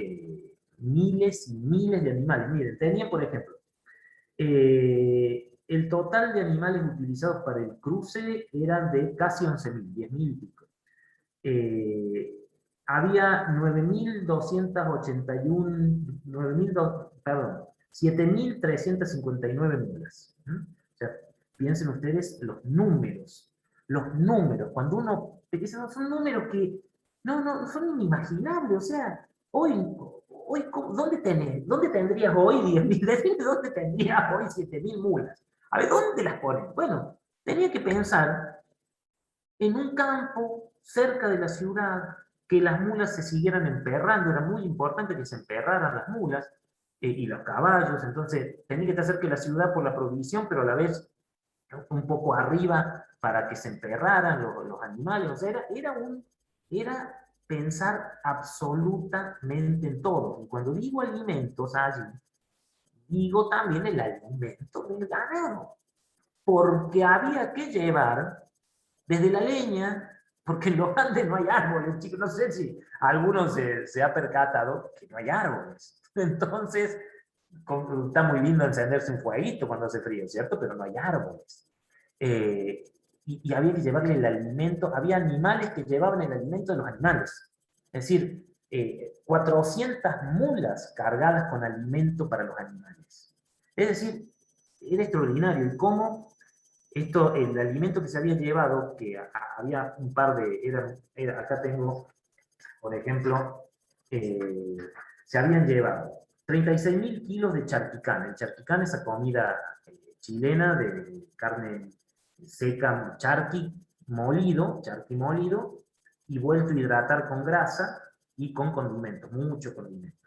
miles y miles de animales. Miren, tenía, por ejemplo, el total de animales utilizados para el cruce eran de casi 11.000, 10.000 y pico. Había 7.359 mulas. O sea, piensen ustedes los números. Cuando uno dice, no, son números que no son inimaginables. O sea, hoy ¿dónde tendrías hoy 10.000? Decime dónde tendrías hoy 7.000 mulas. A ver, ¿dónde las ponen? Bueno, tenía que pensar en un campo cerca de la ciudad, que las mulas se siguieran emperrando. Era muy importante que se emperraran las mulas y los caballos. Entonces tenía que estar cerca de la ciudad por la provisión, pero a la vez un poco arriba para que se emperraran los animales. O sea, era pensar absolutamente en todo. Y cuando digo alimentos allí, digo también el alimento del ganado, porque había que llevar desde la leña, porque en los Andes no hay árboles, chicos. No sé si alguno se ha percatado que no hay árboles. Entonces, está muy lindo encenderse un fueguito cuando hace frío, ¿cierto? Pero no hay árboles. Y había que llevarle el alimento, había animales que llevaban el alimento de los animales. Es decir, 400 mulas cargadas con alimento para los animales. Es decir, era extraordinario. Y cómo el alimento que se había llevado, que había un par de, acá tengo, por ejemplo, se habían llevado 36.000 kilos de charquicán. El charquicán es esa comida chilena de carne seca, charqui molido, y vuelto a hidratar con grasa y con condimentos, mucho condimento.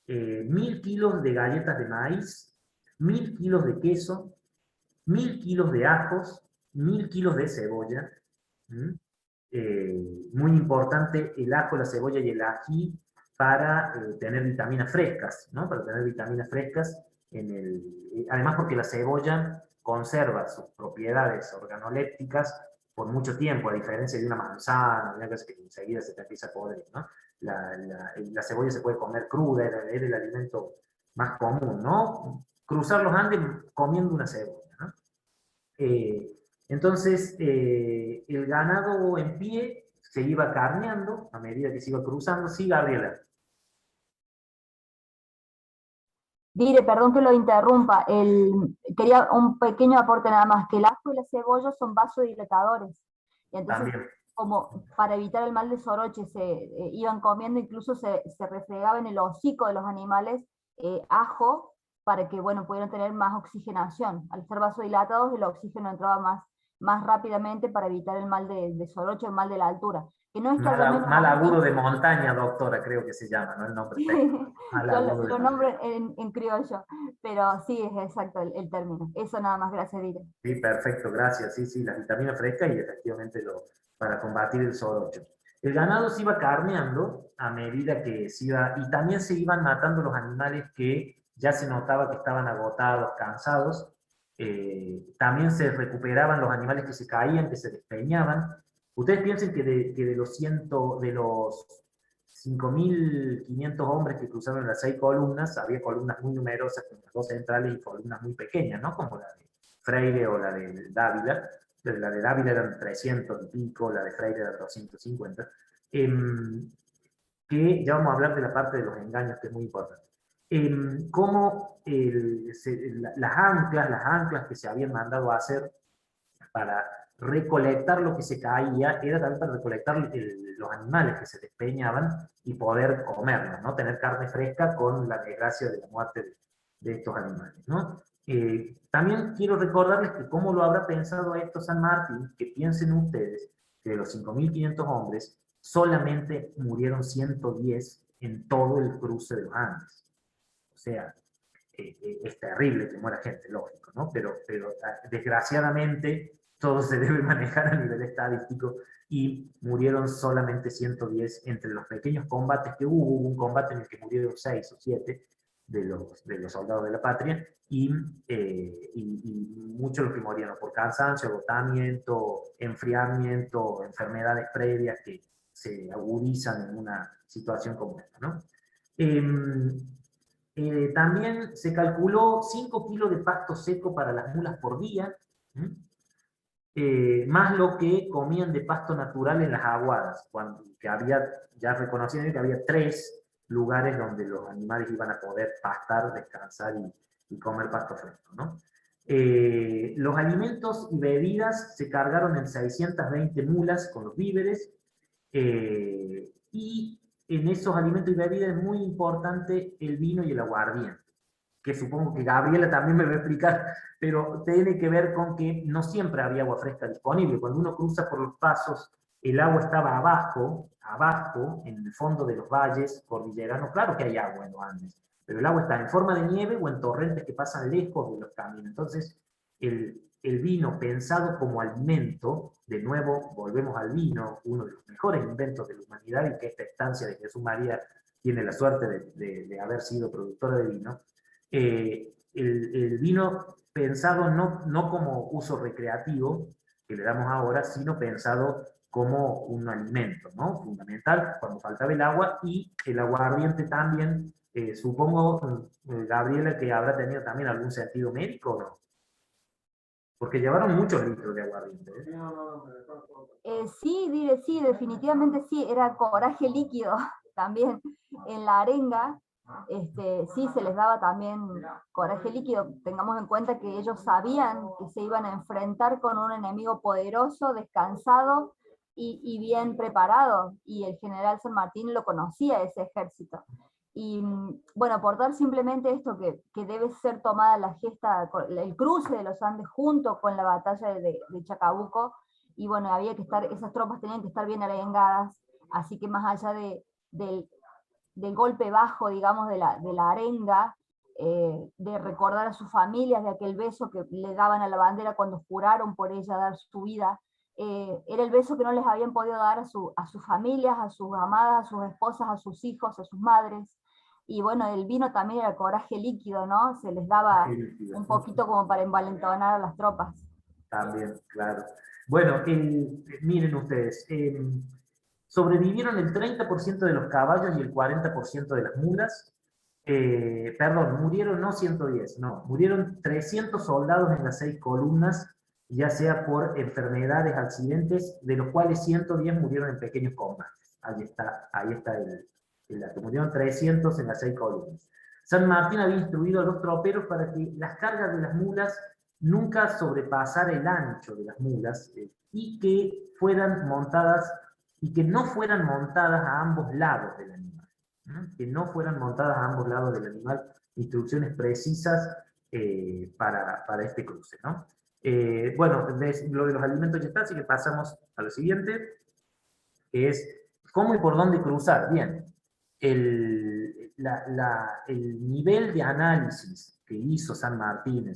1.000 kilos de galletas de maíz, 1.000 kilos de queso, 1.000 kilos de ajos, 1.000 kilos de cebolla. Muy importante el ajo, la cebolla y el ají para tener vitaminas frescas, ¿no? Para tener vitaminas frescas además porque la cebolla conserva sus propiedades organolépticas por mucho tiempo, a diferencia de una manzana, una cosa que enseguida se te empieza a podrir, ¿no? La cebolla se puede comer cruda, era el alimento más común, ¿no? Cruzar los Andes comiendo una cebolla, ¿no? Entonces, el ganado en pie se iba carneando a medida que se iba cruzando. Sí, Gabriela. Dire, perdón que lo interrumpa, quería un pequeño aporte nada más, que el ajo y la cebolla son vasodilatadores. Y entonces, También. como para evitar el mal de Soroche, iban comiendo, incluso se refregaba en el hocico de los animales ajo, para que, bueno, pudieran tener más oxigenación. Al ser vasodilatados, el oxígeno entraba más rápidamente para evitar el mal de Soroche, el mal de la altura. Que no está mal agudo de montaña, doctora, creo que se llama, ¿no? El nombre técnico. Yo lo nombro en criollo, pero sí es exacto el término. Eso nada más, gracias, Dire. Sí, perfecto, gracias. Sí, las vitaminas frescas y efectivamente para combatir el sorocho. El ganado se iba carneando a medida que se iba, y también se iban matando los animales que ya se notaba que estaban agotados, cansados. También se recuperaban los animales que se caían, que se despeñaban. Ustedes piensen que de los 5.500 hombres que cruzaron las 6 columnas, había columnas muy numerosas, con las 2 centrales, y columnas muy pequeñas, ¿no? Como la de Freire o la de Dávila. La de Dávila eran 300 y pico, la de Freire era 250. Que ya vamos a hablar de la parte de los engaños, que es muy importante. cómo las anclas que se habían mandado a hacer para recolectar lo que se caía, era también para recolectar los animales que se despeñaban y poder comerlos, ¿no? Tener carne fresca con la desgracia de la muerte de estos animales, ¿no? También quiero recordarles que cómo lo habrá pensado esto San Martín, que piensen ustedes que de los 5.500 hombres, solamente murieron 110 en todo el cruce de los Andes. O sea, es terrible que muera gente, lógico, ¿no? Pero desgraciadamente todo se debe manejar a nivel estadístico y murieron solamente 110 entre los pequeños combates que hubo. Hubo un combate en el que murieron 6 o 7 de los soldados de la patria y muchos los que morían por cansancio, agotamiento, enfriamiento, enfermedades previas que se agudizan en una situación como esta, ¿no? También se calculó 5 kilos de pasto seco para las mulas por día, más lo que comían de pasto natural en las aguadas, que había, ya reconociendo que había 3 lugares donde los animales iban a poder pastar, descansar y comer pasto fresco, ¿no? Los alimentos y bebidas se cargaron en 620 mulas con los víveres, y en esos alimentos y bebidas es muy importante el vino y el aguardiente, que supongo que Gabriela también me va a explicar, pero tiene que ver con que no siempre había agua fresca disponible. Cuando uno cruza por los pasos, el agua estaba abajo, en el fondo de los valles cordilleranos. Claro que hay agua en los Andes, pero el agua está en forma de nieve o en torrentes que pasan lejos de los caminos. Entonces, el vino pensado como alimento, de nuevo volvemos al vino, uno de los mejores inventos de la humanidad, y que esta estancia de Jesús María tiene la suerte de haber sido productora de vino. El vino pensado no como uso recreativo, que le damos ahora, sino pensado como un alimento, ¿no? Fundamental cuando faltaba el agua, y el aguardiente también, supongo, Gabriela, que habrá tenido también algún sentido médico, ¿no? Porque llevaron muchos litros de aguardiente, ¿eh? Sí, definitivamente sí, era coraje líquido también. En la arenga, sí se les daba también coraje líquido. Tengamos en cuenta que ellos sabían que se iban a enfrentar con un enemigo poderoso, descansado y bien preparado, y el general San Martín lo conocía, ese ejército. Y bueno, por dar simplemente esto, que debe ser tomada la gesta, el cruce de los Andes junto con la batalla de Chacabuco, y bueno, había que estar, esas tropas tenían que estar bien arengadas, así que más allá del golpe bajo, digamos, de la arenga, de recordar a sus familias, de aquel beso que le daban a la bandera cuando juraron por ella dar su vida, era el beso que no les habían podido dar a sus familias, a sus amadas, a sus esposas, a sus hijos, a sus madres. Y bueno, el vino también era coraje líquido, ¿no? Se les daba un poquito como para envalentonar a las tropas. También, claro. Bueno, miren ustedes, sobrevivieron el 30% de los caballos y el 40% de las mulas. Perdón, murieron no 110, no, murieron 300 soldados en las 6 columnas, ya sea por enfermedades, accidentes, de los cuales 110 murieron en pequeños combates. Ahí está el dato. Murieron 300 en las 6 columnas. San Martín había instruido a los troperos para que las cargas de las mulas nunca sobrepasara el ancho de las mulas, y que fueran montadas, y que no fueran montadas a ambos lados del animal, ¿no? Que no fueran montadas a ambos lados del animal, instrucciones precisas para este cruce, ¿no? Bueno, lo de los alimentos ya está, así que pasamos a lo siguiente, que es cómo y por dónde cruzar. Bien, el nivel de análisis que hizo San Martín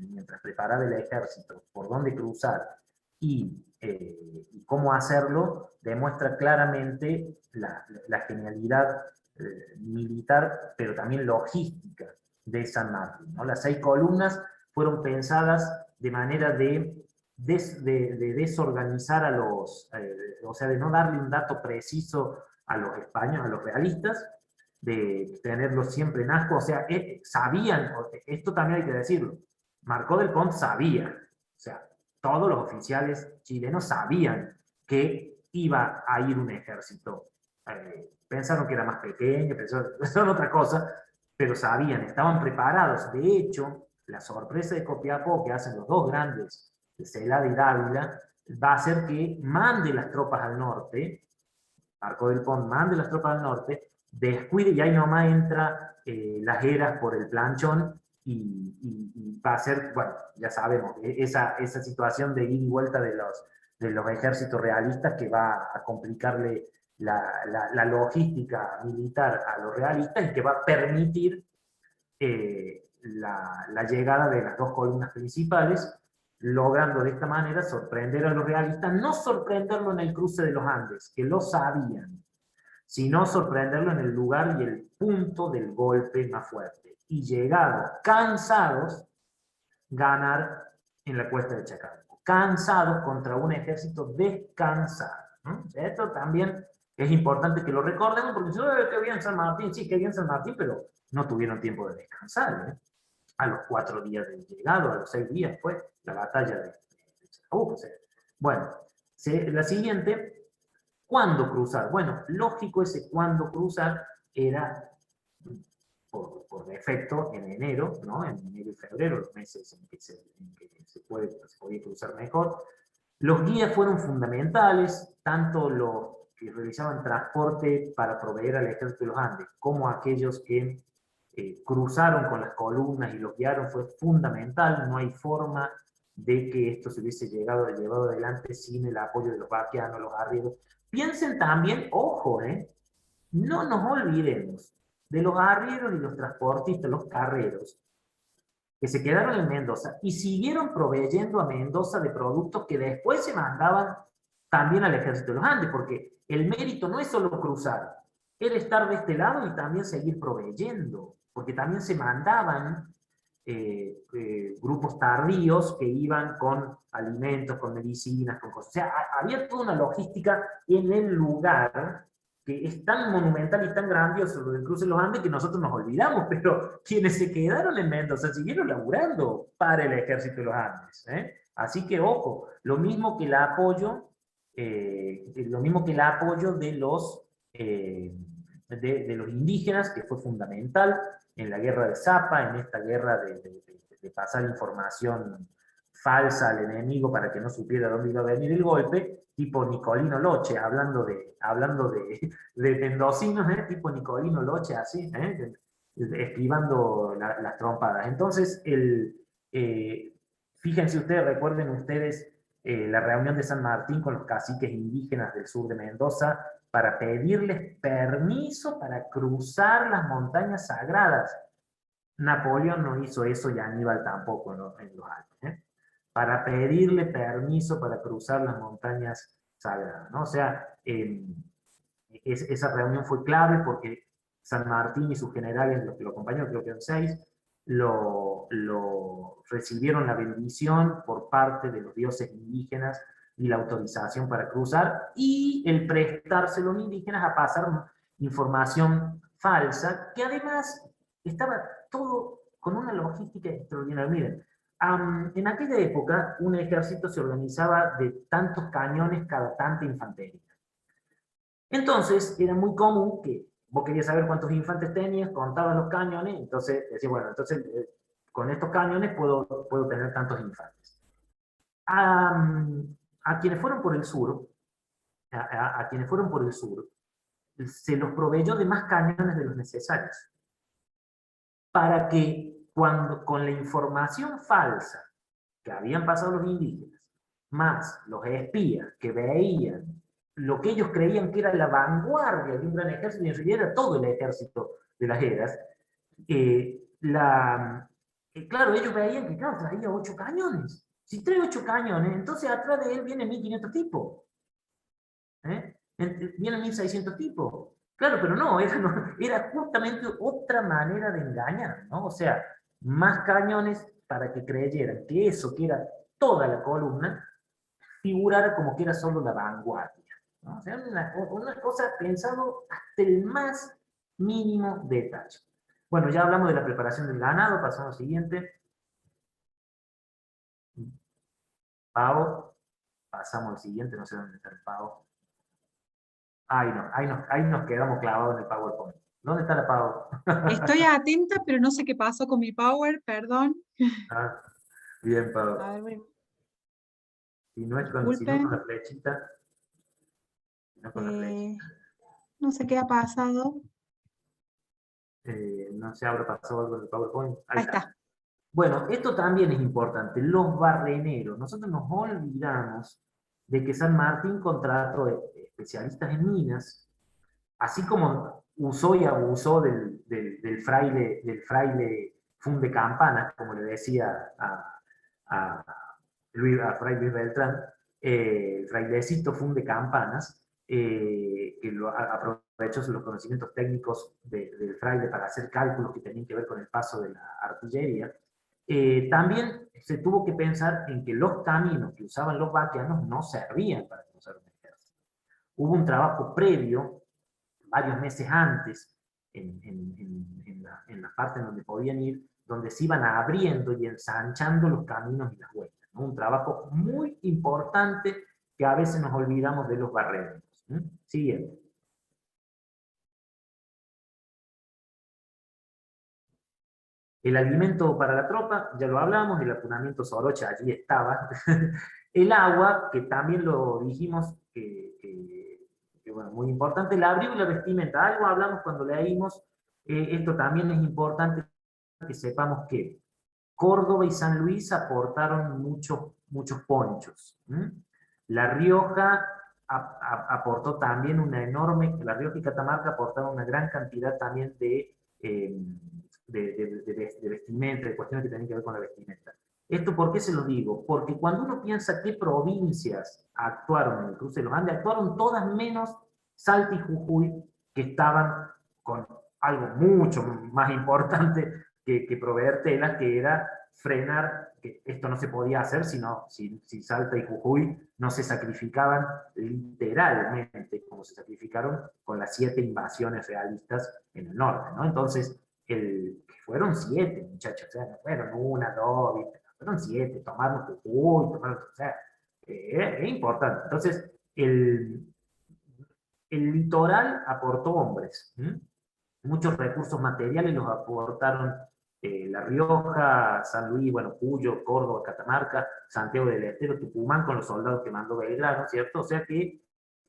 mientras preparaba el ejército, por dónde cruzar y cómo hacerlo, demuestra claramente la genialidad militar, pero también logística de San Martín, ¿no? Las 6 columnas fueron pensadas de manera de desorganizar a los, o sea, de no darle un dato preciso a los españoles, a los realistas, de tenerlos siempre en asco. O sea, sabían, esto también hay que decirlo, Marcó del Pont sabía, o sea, todos los oficiales chilenos sabían que iba a ir un ejército. Pensaron que era más pequeño, pensaron otra cosa, pero sabían, estaban preparados. De hecho, la sorpresa de Copiapó que hacen los dos grandes, de Celada y Dávila, va a hacer que mande las tropas al norte, Marco del Pont mande las tropas al norte, descuide y ahí nomás entra las Heras por el planchón y va a ser, bueno, ya sabemos, esa situación de ida y vuelta de los ejércitos realistas que va a complicarle la logística militar a los realistas y que va a permitir la llegada de las dos columnas principales, logrando de esta manera sorprender a los realistas, no sorprenderlo en el cruce de los Andes, que lo sabían, sino sorprenderlo en el lugar y el punto del golpe más fuerte. Y llegados, cansados, ganar en la cuesta de Chacabuco. Cansados contra un ejército descansado. ¿No? Esto también es importante que lo recordemos, porque si no, qué bien San Martín, sí, qué bien San Martín, pero no tuvieron tiempo de descansar. ¿eh? A los 4 días de llegado, a los 6 días fue la batalla de Chacabuco. Bueno, la siguiente, ¿cuándo cruzar? Bueno, lógico ese cuándo cruzar era por defecto en enero, ¿no? En enero y febrero, los meses en que se podía cruzar mejor. Los guías fueron fundamentales, tanto los que realizaban transporte para proveer al ejército de los Andes, como aquellos que cruzaron con las columnas y los guiaron, fue fundamental. No hay forma de que esto se hubiese llevado adelante sin el apoyo de los vaqueanos, los arrieros. Piensen también, ojo, no nos olvidemos de los arrieros y los transportistas, los carreros, que se quedaron en Mendoza y siguieron proveyendo a Mendoza de productos que después se mandaban también al ejército de los Andes, porque el mérito no es solo cruzar, era estar de este lado y también seguir proveyendo, porque también se mandaban grupos tardíos que iban con alimentos, con medicinas, con cosas. O sea, había toda una logística en el lugar que es tan monumental y tan grandioso lo del cruce de los Andes que nosotros nos olvidamos, pero quienes se quedaron en Mendoza siguieron laburando para el ejército de los Andes. Así que, ojo, lo mismo que el apoyo de los indígenas, que fue fundamental en la guerra de Zapa, en esta guerra de pasar información falsa al enemigo para que no supiera dónde iba a venir el golpe, tipo Nicolino Loche, hablando de mendocinos, tipo Nicolino Loche, así, esquivando las trompadas. Entonces, fíjense ustedes, recuerden ustedes la reunión de San Martín con los caciques indígenas del sur de Mendoza para pedirles permiso para cruzar las montañas sagradas. Napoleón no hizo eso y Aníbal tampoco en los Alpes. Para pedirle permiso para cruzar las montañas sagradas. ¿no? O sea, esa reunión fue clave porque San Martín y sus generales, los que lo acompañaron, creo que eran 6, lo recibieron la bendición por parte de los dioses indígenas y la autorización para cruzar y el prestárselo a los indígenas a pasar información falsa, que además estaba todo con una logística extraordinaria. Miren, en aquella época un ejército se organizaba de tantos cañones cada tanta infantería. Entonces era muy común que vos querías saber cuántos infantes tenías, contabas los cañones, entonces decías, bueno, entonces con estos cañones puedo tener tantos infantes. A quienes fueron por el sur, se los proveyó de más cañones de los necesarios, para que con la información falsa que habían pasado los indígenas, más los espías que veían lo que ellos creían que era la vanguardia de un gran ejército, y en realidad era todo el ejército de las Heras, claro, ellos veían que claro, traía 8 cañones. Si trae 8 cañones, entonces atrás de él vienen 1500 tipos. Vienen 1600 tipos. Claro, pero no, era justamente otra manera de engañar, ¿no? O sea, más cañones para que creyeran que eso, que era toda la columna, figurara como que era solo la vanguardia. ¿no? O sea, una cosa pensado hasta el más mínimo detalle. Bueno, ya hablamos de la preparación del ganado, pasamos al siguiente. Pavo, pasamos al siguiente, no sé dónde está el pavo. Ahí nos quedamos clavados en el PowerPoint. ¿Dónde está la Power? Estoy atenta, pero no sé qué pasó con mi Power, perdón. Ah, bien, Pau. A ver, bueno, Si no es si no con la disculpen. flechita. Si no con la flechita. No sé qué ha pasado. No se habrá pasado algo en el PowerPoint. Ahí Ahí está. está. Bueno, esto también es importante, los barreneros. Nosotros nos olvidamos de que San Martín contrató especialistas en minas, así como usó y abusó del fraile funde campana, como le decía a a Fray Luis Beltrán, el frailecito funde campanas, que aprovechó los conocimientos técnicos del fraile para hacer cálculos que tenían que ver con el paso de la artillería. También se tuvo que pensar en que los caminos que usaban los vaqueanos no servían para cruzar un ejército. Hubo un trabajo previo, varios meses antes, en la parte en donde podían ir, donde se iban abriendo y ensanchando los caminos y las vueltas, ¿no? Un trabajo muy importante que a veces nos olvidamos de los barreros. Siguiente. El alimento para la tropa, ya lo hablamos, el apuramiento Soroche allí estaba. El agua, que también lo dijimos, que bueno, muy importante. El abrigo y la vestimenta, algo hablamos cuando leímos. Esto también es importante que sepamos que Córdoba y San Luis aportaron muchos ponchos. La Rioja aportó también La Rioja y Catamarca aportaron una gran cantidad también de vestimenta, de cuestiones que tienen que ver con la vestimenta. ¿Esto por qué se lo digo? Porque cuando uno piensa qué provincias actuaron en el cruce de los Andes, actuaron todas menos Salta y Jujuy, que estaban con algo mucho más importante que proveer telas, que era frenar, que esto no se podía hacer si Salta y Jujuy no se sacrificaban literalmente, como se sacrificaron con las 7 invasiones realistas en el norte, ¿no? Entonces, fueron 7, muchachos, o sea, no fueron 1, 2, fueron 7, tomarnos Jujuy, o sea, es importante. Entonces, el litoral aportó hombres, muchos recursos materiales los aportaron La Rioja, San Luis, bueno, Cuyo, Córdoba, Catamarca, Santiago del Estero, Tucumán, con los soldados que mandó Belgrano, ¿cierto? O sea que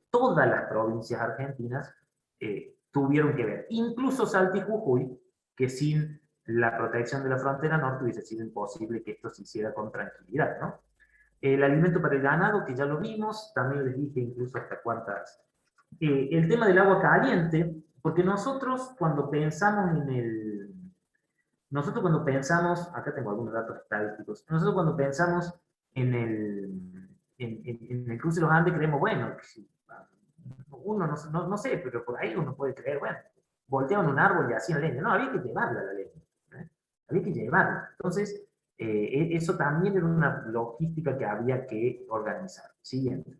todas las provincias argentinas tuvieron que ver, incluso Salta y Jujuy, que sin la protección de la frontera norte hubiese sido imposible que esto se hiciera con tranquilidad, ¿no? El alimento para el ganado, que ya lo vimos, también les dije incluso hasta cuántas. El tema del agua caliente, porque nosotros cuando pensamos acá tengo algunos datos estadísticos, nosotros cuando pensamos en el cruce de los Andes creemos, bueno, uno no sé, pero por ahí uno puede creer, bueno, volteaban un árbol y hacían leña. No, había que llevarla a la leña. Había que llevarla. Entonces, eso también era una logística que había que organizar. Siguiente.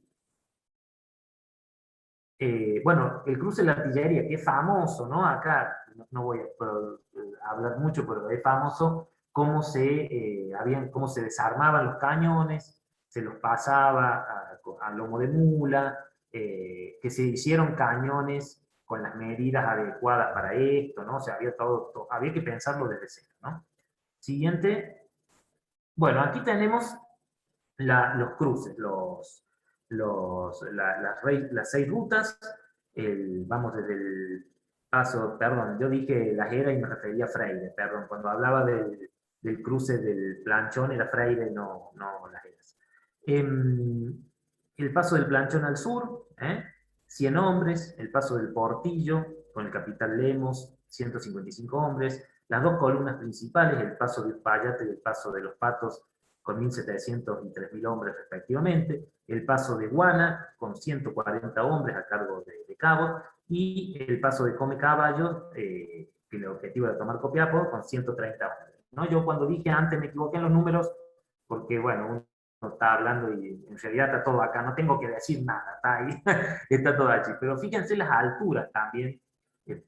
Bueno, el cruce de la artillería, que es famoso, ¿no? Acá no voy a hablar mucho, pero es famoso cómo cómo se desarmaban los cañones, se los pasaba a lomo de mula, que se hicieron cañones con las medidas adecuadas para esto, ¿no? O sea, había que pensarlo desde cero, ¿no? Siguiente. Bueno, aquí tenemos los cruces, las 6 rutas. Vamos desde el paso, perdón, yo dije Las Heras y me refería a Freire, perdón, cuando hablaba del cruce del Planchón era Freire, no Las Heras. El paso del Planchón al sur, 100 hombres, el paso del Portillo con el capitán Lemos, 155 hombres, las 2 columnas principales, el paso de Uspallata y el paso de Los Patos, con 1.700 y 3.000 hombres respectivamente, el paso de Guana, con 140 hombres a cargo de Cabo, y el paso de Come Caballo, que el objetivo era tomar Copiapó, con 130 hombres, ¿no? Yo cuando dije antes me equivoqué en los números, porque bueno, uno está hablando y en realidad está todo acá, no tengo que decir nada, está ahí, está todo allí, pero fíjense las alturas también,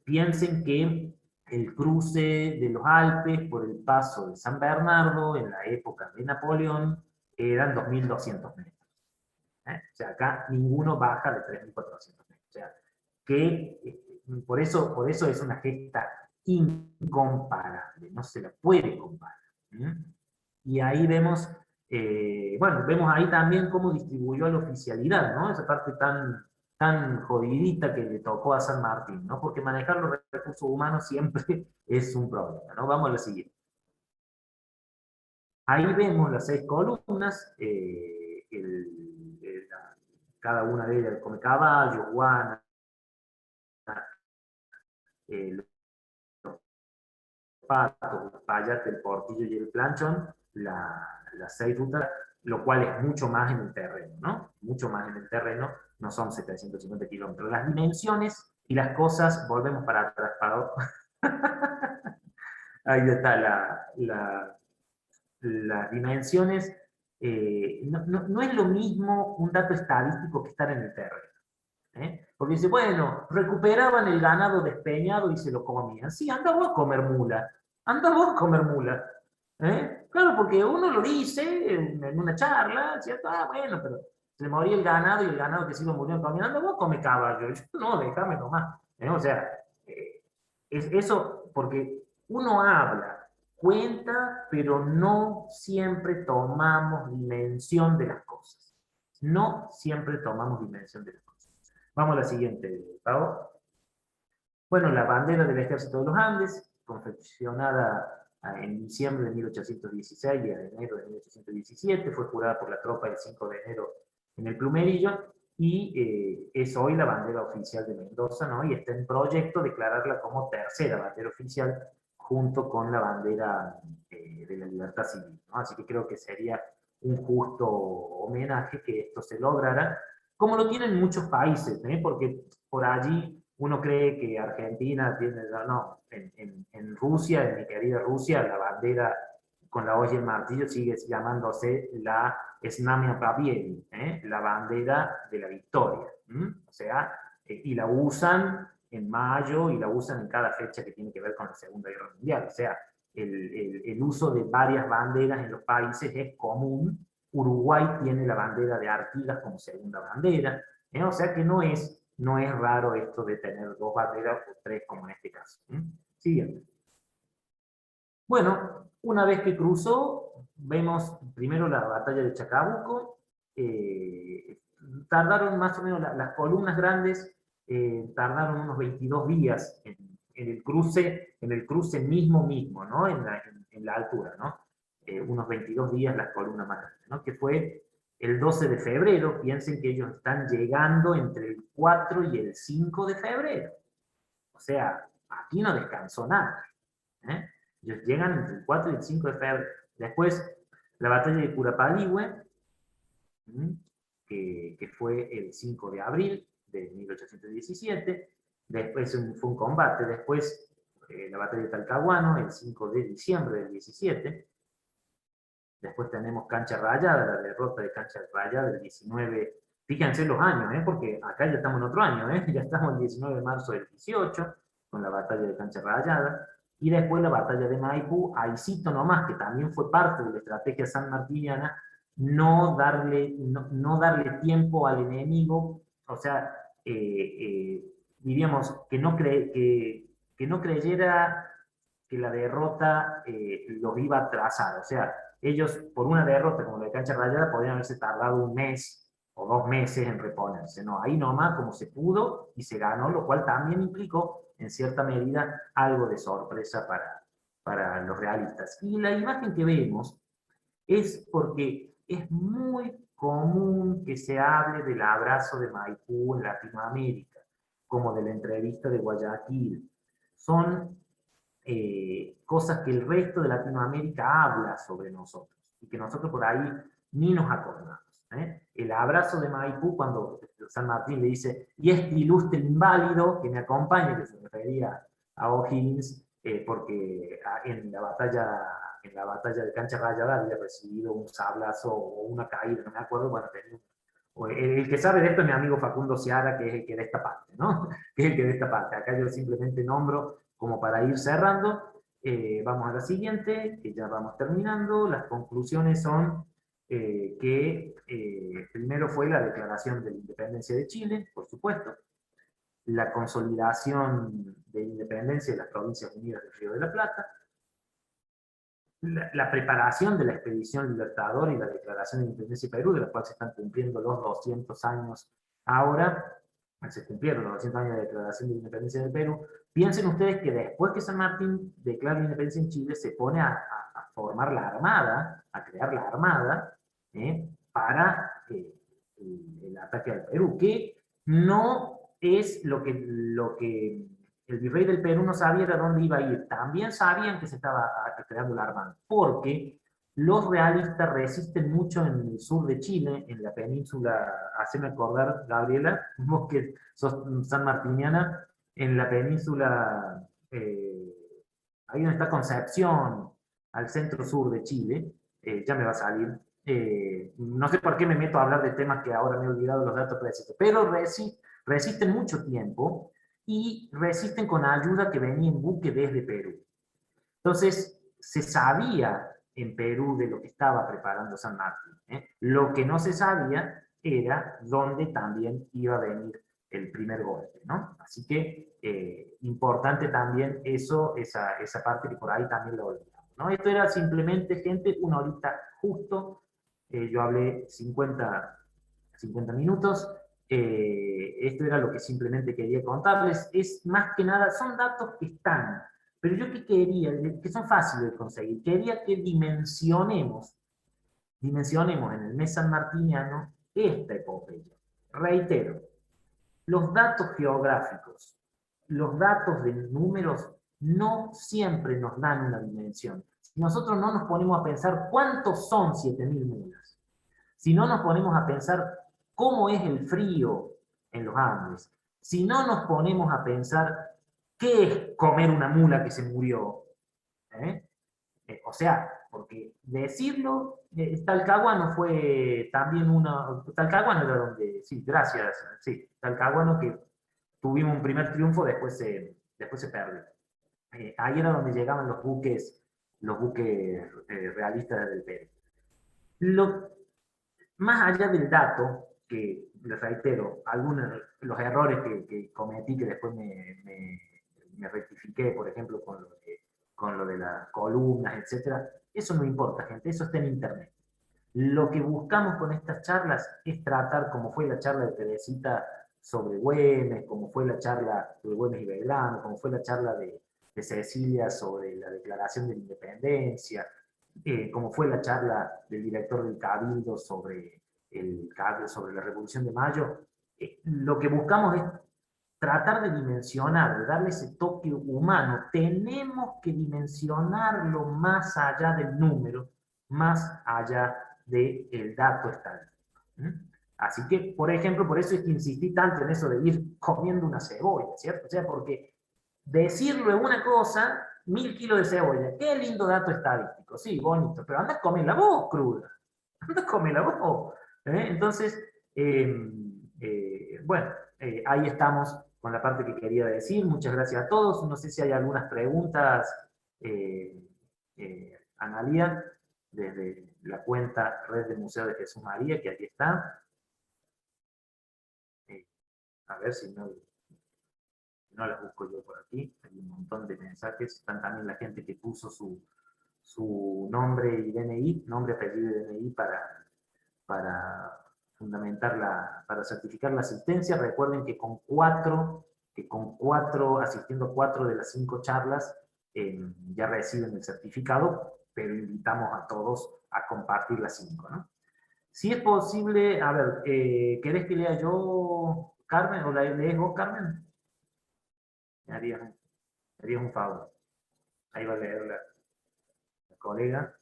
piensen que el cruce de los Alpes por el paso de San Bernardo en la época de Napoleón eran 2.200 metros. O sea, acá ninguno baja de 3.400 metros. O sea, por eso es una gesta incomparable, no se la puede comparar. Y ahí vemos, bueno, vemos ahí también cómo distribuyó a la oficialidad, ¿no? Esa parte tan jodidita que le tocó a San Martín, ¿no? Porque manejar los recursos humanos siempre es un problema, ¿no? Vamos a la siguiente. Ahí vemos las 6 columnas, cada una de ellas come caballo, guana, los patos, el payate, el portillo y el planchón, las 6 rutas, lo cual es mucho más en el terreno, ¿no? Mucho más en el terreno, no son 750 kilómetros. Las dimensiones y las cosas, volvemos para atrás, ahí está las dimensiones. No es lo mismo un dato estadístico que estar en el terreno. Porque dice, bueno, recuperaban el ganado despeñado y se lo comían. Sí, anda vos a comer mula. Anda vos a comer mula. Claro, porque uno lo dice en una charla, ¿cierto? Ah, bueno, pero se moría el ganado y el ganado que se iba muriendo comiendo, anda vos a comer caballo. Yo, no, déjame nomás. O sea, es eso, porque uno habla, cuenta, pero no siempre tomamos dimensión de las cosas. No siempre tomamos dimensión de las cosas. Vamos a la siguiente, Pau. Bueno, la bandera del Ejército de los Andes, confeccionada en diciembre de 1816 y en enero de 1817, fue jurada por la tropa el 5 de enero en el Plumerillo, y es hoy la bandera oficial de Mendoza, ¿no? Y está en proyecto declararla como tercera bandera oficial, junto con la bandera de la libertad civil, ¿no? Así que creo que sería un justo homenaje que esto se lograra, como lo tienen muchos países, porque por allí uno cree que Argentina tiene, no, en Rusia, en mi querida Rusia, la bandera con la hoja y el martillo sigue llamándose la Znamia Pobedy, la bandera de la victoria. O sea, y la usan en mayo y la usan en cada fecha que tiene que ver con la Segunda Guerra Mundial. O sea, el uso de varias banderas en los países es común. Uruguay tiene la bandera de Artigas como segunda bandera. O sea que no es raro esto de tener 2 banderas o 3 como en este caso. Siguiente. Bueno, una vez que cruzó, vemos primero la batalla de Chacabuco. Tardaron más o menos, las columnas grandes tardaron unos 22 días en el cruce mismo, ¿no? En la altura, ¿no? Unos 22 días las columnas más grandes, ¿no? Que fue el 12 de febrero. Piensen que ellos están llegando entre el 4 y el 5 de febrero. O sea, aquí no descansó nada. Ellos llegan entre el 4 y el 5 de febrero. Después, la batalla de Curapaligüe, que fue el 5 de abril de 1817. Después fue un combate. Después, la batalla de Talcahuano, el 5 de diciembre del 17. Después tenemos Cancha Rayada, la derrota de Cancha Rayada del 19. Fíjense los años, porque acá ya estamos en otro año, ya estamos el 19 de marzo del 18, con la batalla de Cancha Rayada. Y después la batalla de Maipú. Ahí cito nomás que también fue parte de la estrategia sanmartiniana, no darle tiempo al enemigo, o sea, diríamos que no creyera que la derrota los iba a atrasar. O sea, ellos por una derrota como la de Cancha Rayada podrían haberse tardado 1 mes o 2 meses en reponerse. No, ahí nomás como se pudo y se ganó, lo cual también implicó en cierta medida algo de sorpresa para los realistas. Y la imagen que vemos es porque es muy común que se hable del abrazo de Maipú en Latinoamérica, como de la entrevista de Guayaquil. Son cosas que el resto de Latinoamérica habla sobre nosotros, y que nosotros por ahí ni nos acordamos. El abrazo de Maipú, cuando San Martín le dice, y este ilustre inválido que me acompaña, que se refería a O'Higgins, porque en la batalla de Cancha Rayada había recibido un sablazo o una caída, no me acuerdo, bueno, el que sabe de esto es mi amigo Facundo Seara, que es el que da esta parte, ¿no? Que es el que da esta parte. Acá yo simplemente nombro como para ir cerrando. Vamos a la siguiente, que ya vamos terminando. Las conclusiones son que primero fue la declaración de la independencia de Chile, por supuesto. la consolidación de independencia de las Provincias Unidas del Río de la Plata, la preparación de la Expedición Libertadora y la Declaración de Independencia de Perú, de la cual se están cumpliendo los 200 años ahora, se cumplieron los 200 años de Declaración de Independencia de Perú. Piensen ustedes que después que San Martín declara la independencia en Chile, se pone a formar la Armada, a crear la Armada, para el ataque al Perú, que no es lo que el virrey del Perú no sabía de dónde iba a ir. También sabían que se estaba creando la Armada, porque los realistas resisten mucho en el sur de Chile, en la península, haceme acordar, Gabriela, vos que sos sanmartiniana, en la península, ahí donde está Concepción, al centro sur de Chile, ya me va a salir. No sé por qué me meto a hablar de temas que ahora me he olvidado los datos precisos, pero resisten mucho tiempo y resisten con ayuda que venía en buque desde Perú. Entonces, se sabía en Perú de lo que estaba preparando San Martín. Lo que no se sabía era dónde también iba a venir el primer golpe, ¿no? Así que importante también eso, esa parte que por ahí también lo olvidamos, ¿no? Esto era simplemente, gente, una horita justo. Yo hablé 50 minutos. Esto era lo que simplemente quería contarles. Es más que nada, son datos que están, pero yo que quería, que son fáciles de conseguir, quería que dimensionemos en el mes sanmartiniano esta epopeya. Reitero, los datos geográficos, los datos de números no siempre nos dan una dimensión. Si nosotros no nos ponemos a pensar cuántos son 7.000 mulas, si no nos ponemos a pensar cómo es el frío en los Andes, si no nos ponemos a pensar qué es comer una mula que se murió, o sea, porque decirlo, Talcahuano fue también Talcahuano era donde, sí, gracias, sí, Talcahuano que tuvimos un primer triunfo, después se perdió. Ahí era donde llegaban los buques realistas del Perú. Más allá del dato, que les reitero, los errores que cometí, que después me rectifiqué, por ejemplo, con lo de las columnas, etc. Eso no importa, gente, eso está en internet. Lo que buscamos con estas charlas es tratar, como fue la charla de Teresita sobre Güemes, como fue la charla de Güemes y Belgrano, como fue la charla de Cecilia sobre la Declaración de la Independencia, como fue la charla del director del Cabildo sobre la Revolución de Mayo. Lo que buscamos es tratar de dimensionar, de darle ese toque humano. Tenemos que dimensionarlo más allá del número, más allá del dato estadístico. Así que, por ejemplo, por eso es que insistí tanto en eso de ir comiendo una cebolla, ¿cierto? O sea, porque decirlo es una cosa, 1000 kilos de cebolla, qué lindo dato estadístico, sí, bonito, pero anda a comerla vos cruda, anda a comerla vos. Entonces, bueno, ahí estamos con la parte que quería decir. Muchas gracias a todos. No sé si hay algunas preguntas, Analía, desde la cuenta Red de Museo de Jesús María, que aquí está. A ver si no las busco yo por aquí. Hay un montón de mensajes. Están también la gente que puso su nombre y DNI, nombre, apellido y DNI para para certificar la asistencia. Recuerden que asistiendo a 4 de las 5 charlas, ya reciben el certificado, pero invitamos a todos a compartir las 5, ¿no? Si es posible, a ver, ¿querés que lea yo, Carmen, o la lees vos, Carmen? Me harías un favor. Ahí va a leer la colega.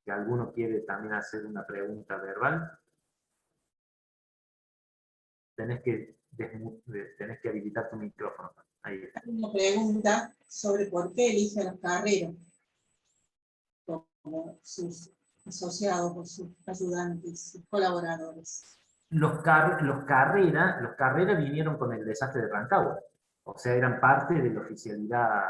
Si alguno quiere también hacer una pregunta verbal, tenés que habilitar tu micrófono. Ahí está. Hay una pregunta sobre por qué eligen los carreros como sus asociados o sus ayudantes, sus colaboradores. Los Carrera vinieron con el desastre de Rancagua. O sea, eran parte de la oficialidad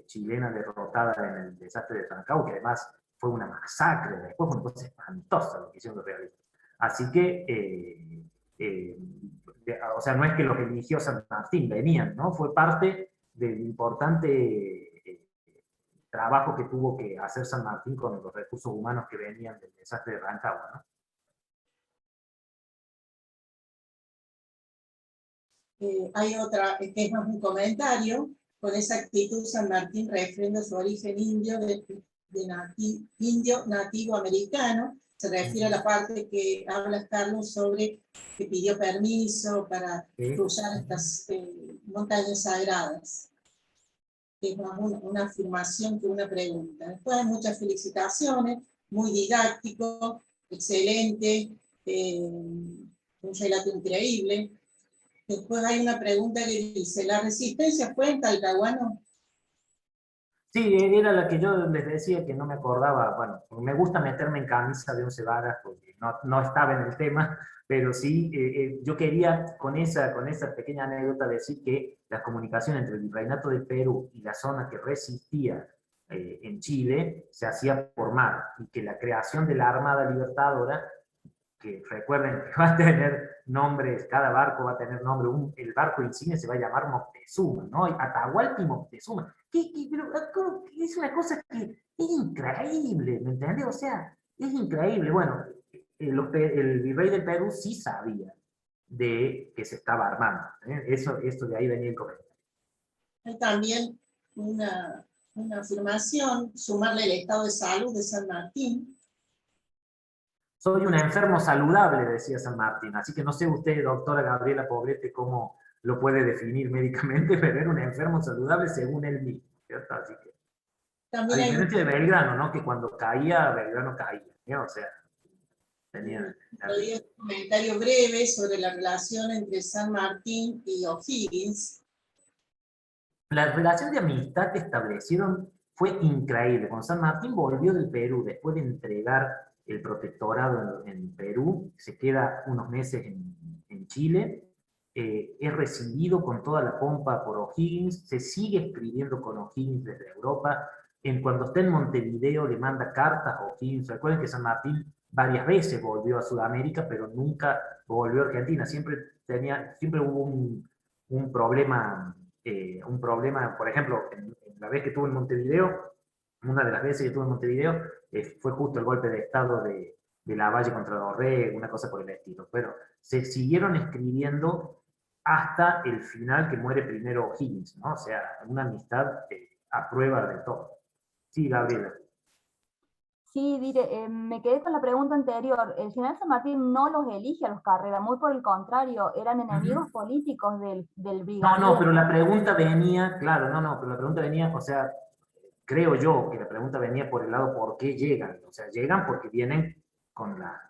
chilena derrotada en el desastre de Rancagua, que además fue una masacre, después fue una cosa espantosa lo que hicieron los realistas. Así que o sea, no es que los eligió San Martín, venían, ¿no? Fue parte del importante trabajo que tuvo que hacer San Martín con los recursos humanos que venían del desastre de Rancagua, ¿no? Hay otra, que es más un comentario: con esa actitud San Martín refrenda su origen indio, indio nativo americano. Se refiere a la parte que habla Carlos sobre que pidió permiso para cruzar estas montañas sagradas. Es más una afirmación que una pregunta. Después hay muchas felicitaciones, muy didáctico, excelente, un relato increíble. Después hay una pregunta que dice: ¿la resistencia fue en Talcahuano? Sí, era la que yo les decía que no me acordaba. Bueno, me gusta meterme en camisa de once varas porque no estaba en el tema, pero sí, yo quería con esa pequeña anécdota decir que la comunicación entre el Virreinato del Perú y la zona que resistía en Chile se hacía por mar, y que la creación de la Armada Libertadora, que recuerden que va a tener nombres, cada barco va a tener nombre, el barco insignia se va a llamar Moctezuma, ¿no? Atahualpa y Moctezuma. Pero es una cosa que es increíble, ¿me entiendes? O sea, es increíble. Bueno, el virrey del Perú sí sabía de que se estaba armando, ¿eh? Esto de ahí venía el comentario. Hay también una afirmación: sumarle el estado de salud de San Martín. Soy un enfermo saludable, decía San Martín, así que no sé usted, doctora Gabriela Poblete, cómo lo puede definir médicamente, pero era un enfermo saludable según él mismo, ¿cierto? Así que, También a hay diferencia de Belgrano, ¿no? Que cuando caía, Belgrano caía, ¿no? O sea, tenía... un comentario breve sobre la relación entre San Martín y O'Higgins. La relación de amistad que establecieron fue increíble. Cuando San Martín volvió del Perú, después de entregar el protectorado en Perú, se queda unos meses en Chile, es recibido con toda la pompa por O'Higgins, se sigue escribiendo con O'Higgins desde Europa. Cuando está en Montevideo le manda cartas a O'Higgins. Recuerden que San Martín varias veces volvió a Sudamérica, pero nunca volvió a Argentina. Siempre hubo un problema, por ejemplo, en la vez que estuvo en Montevideo, una de las veces que estuvo en Montevideo, fue justo el golpe de estado de Lavalle contra Dorrego, una cosa por el estilo. Pero se siguieron escribiendo hasta el final, que muere primero O'Higgins, ¿no? O sea, una amistad a prueba de todo. Sí, Gabriela. Sí, Dire, me quedé con la pregunta anterior. El general San Martín no los elige a los Carrera, muy por el contrario, eran enemigos políticos del brigadier. No, pero la pregunta venía, claro, pero la pregunta venía, o sea, creo yo que la pregunta venía por el lado por qué llegan. O sea, llegan porque vienen con la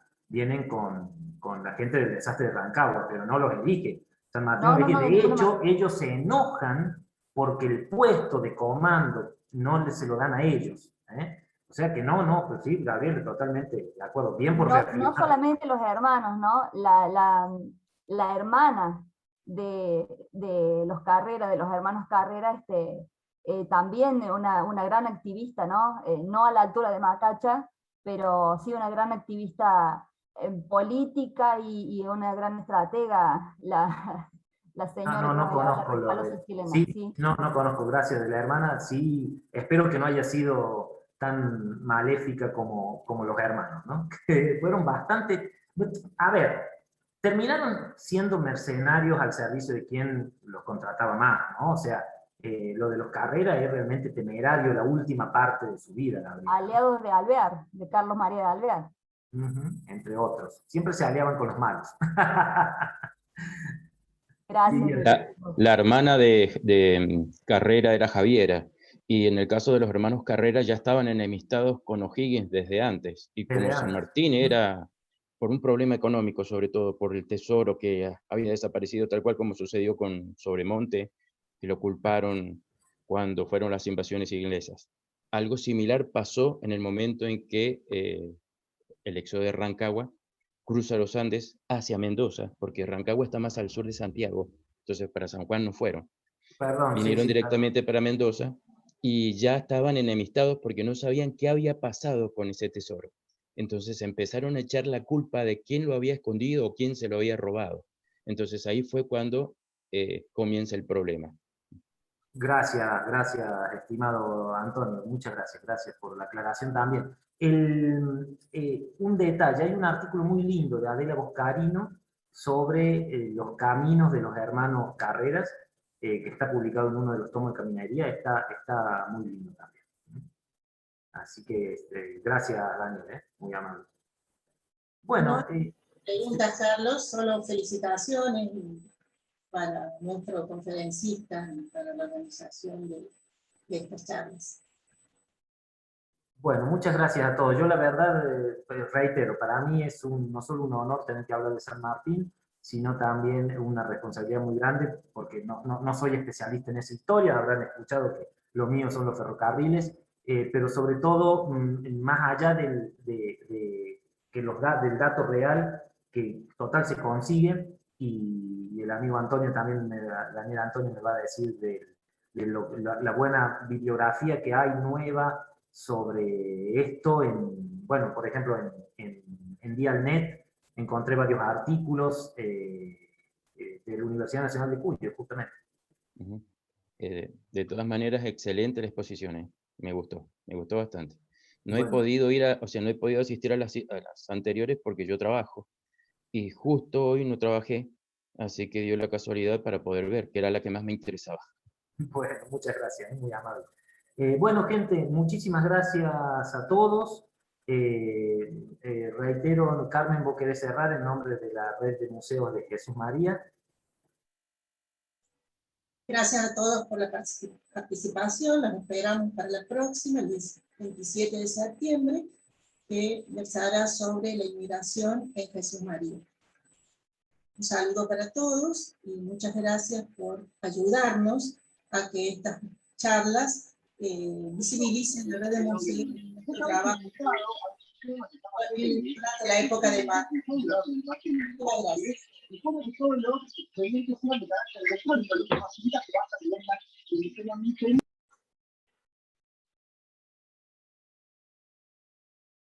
gente del desastre de Rancagua, pero no los elige San Martín. De hecho, ellos se enojan porque el puesto de comando no se lo dan a ellos, ¿eh? O sea que pues sí, Gabriel, totalmente de acuerdo. Bien por no solamente los hermanos, ¿no? La hermana de los Carrera, de los hermanos Carrera, también una gran activista, ¿no? No a la altura de Macacha, pero sí una gran activista política y una gran estratega, la señora. No conozco no conozco, gracias, de la hermana. Sí, espero que no haya sido tan maléfica como los hermanos, ¿no? Que fueron bastante... A ver, terminaron siendo mercenarios al servicio de quien los contrataba más, ¿no? O sea, lo de los Carrera es realmente temerario, la última parte de su vida, Gabriel. Aliados de Alvear, de Carlos María de Alvear. Entre otros. Siempre se aliaban con los malos. Gracias. La hermana de Carrera era Javiera, y en el caso de los hermanos Carrera ya estaban enemistados con O'Higgins desde antes, y como San Martín era por un problema económico, sobre todo por el tesoro que había desaparecido, tal cual como sucedió con Sobremonte, que lo culparon cuando fueron las invasiones inglesas. Algo similar pasó en el momento en que el éxodo de Rancagua cruza los Andes hacia Mendoza, porque Rancagua está más al sur de Santiago, entonces para San Juan no fueron. Vinieron directamente para Mendoza y ya estaban enemistados porque no sabían qué había pasado con ese tesoro. Entonces empezaron a echar la culpa de quién lo había escondido o quién se lo había robado. Entonces ahí fue cuando comienza el problema. Gracias, gracias, estimado Antonio. Muchas gracias, gracias por la aclaración también. Un detalle, hay un artículo muy lindo de Adela Boscarino sobre los caminos de los hermanos Carreras, que está publicado en uno de los tomos de Caminería, está muy lindo también. Así que gracias, Daniel, muy amable. Bueno, preguntas, Carlos, solo felicitaciones para nuestro conferencista y para la organización de estas charlas. Bueno, muchas gracias a todos. Yo la verdad, reitero, para mí es no solo un honor tener que hablar de San Martín, sino también una responsabilidad muy grande, porque no soy especialista en esa historia, habrán escuchado que lo mío son los ferrocarriles, pero sobre todo, más allá del dato real, que total se consigue, y el amigo Antonio también, Daniel Antonio me va a decir la buena bibliografía que hay nueva sobre esto, bueno, por ejemplo, en Dialnet encontré varios artículos de la Universidad Nacional de Cuyo, justamente. De todas maneras, excelente la exposición, me gustó bastante. No Bueno. he podido ir no he podido asistir a las anteriores porque yo trabajo, y justo hoy no trabajé, así que dio la casualidad para poder ver, que era la que más me interesaba. Bueno, muchas gracias, muy amable. Bueno, gente, muchísimas gracias a todos. Reitero, Carmen, vos querés cerrar en nombre de la Red de Museos de Jesús María. Gracias a todos por la participación. Los esperamos para la próxima, el 27 de septiembre, que versará sobre la inmigración en Jesús María. Un saludo para todos y muchas gracias por ayudarnos a que estas charlas visibilicen la red de museos que trabaja durante la época de paz. Gracias.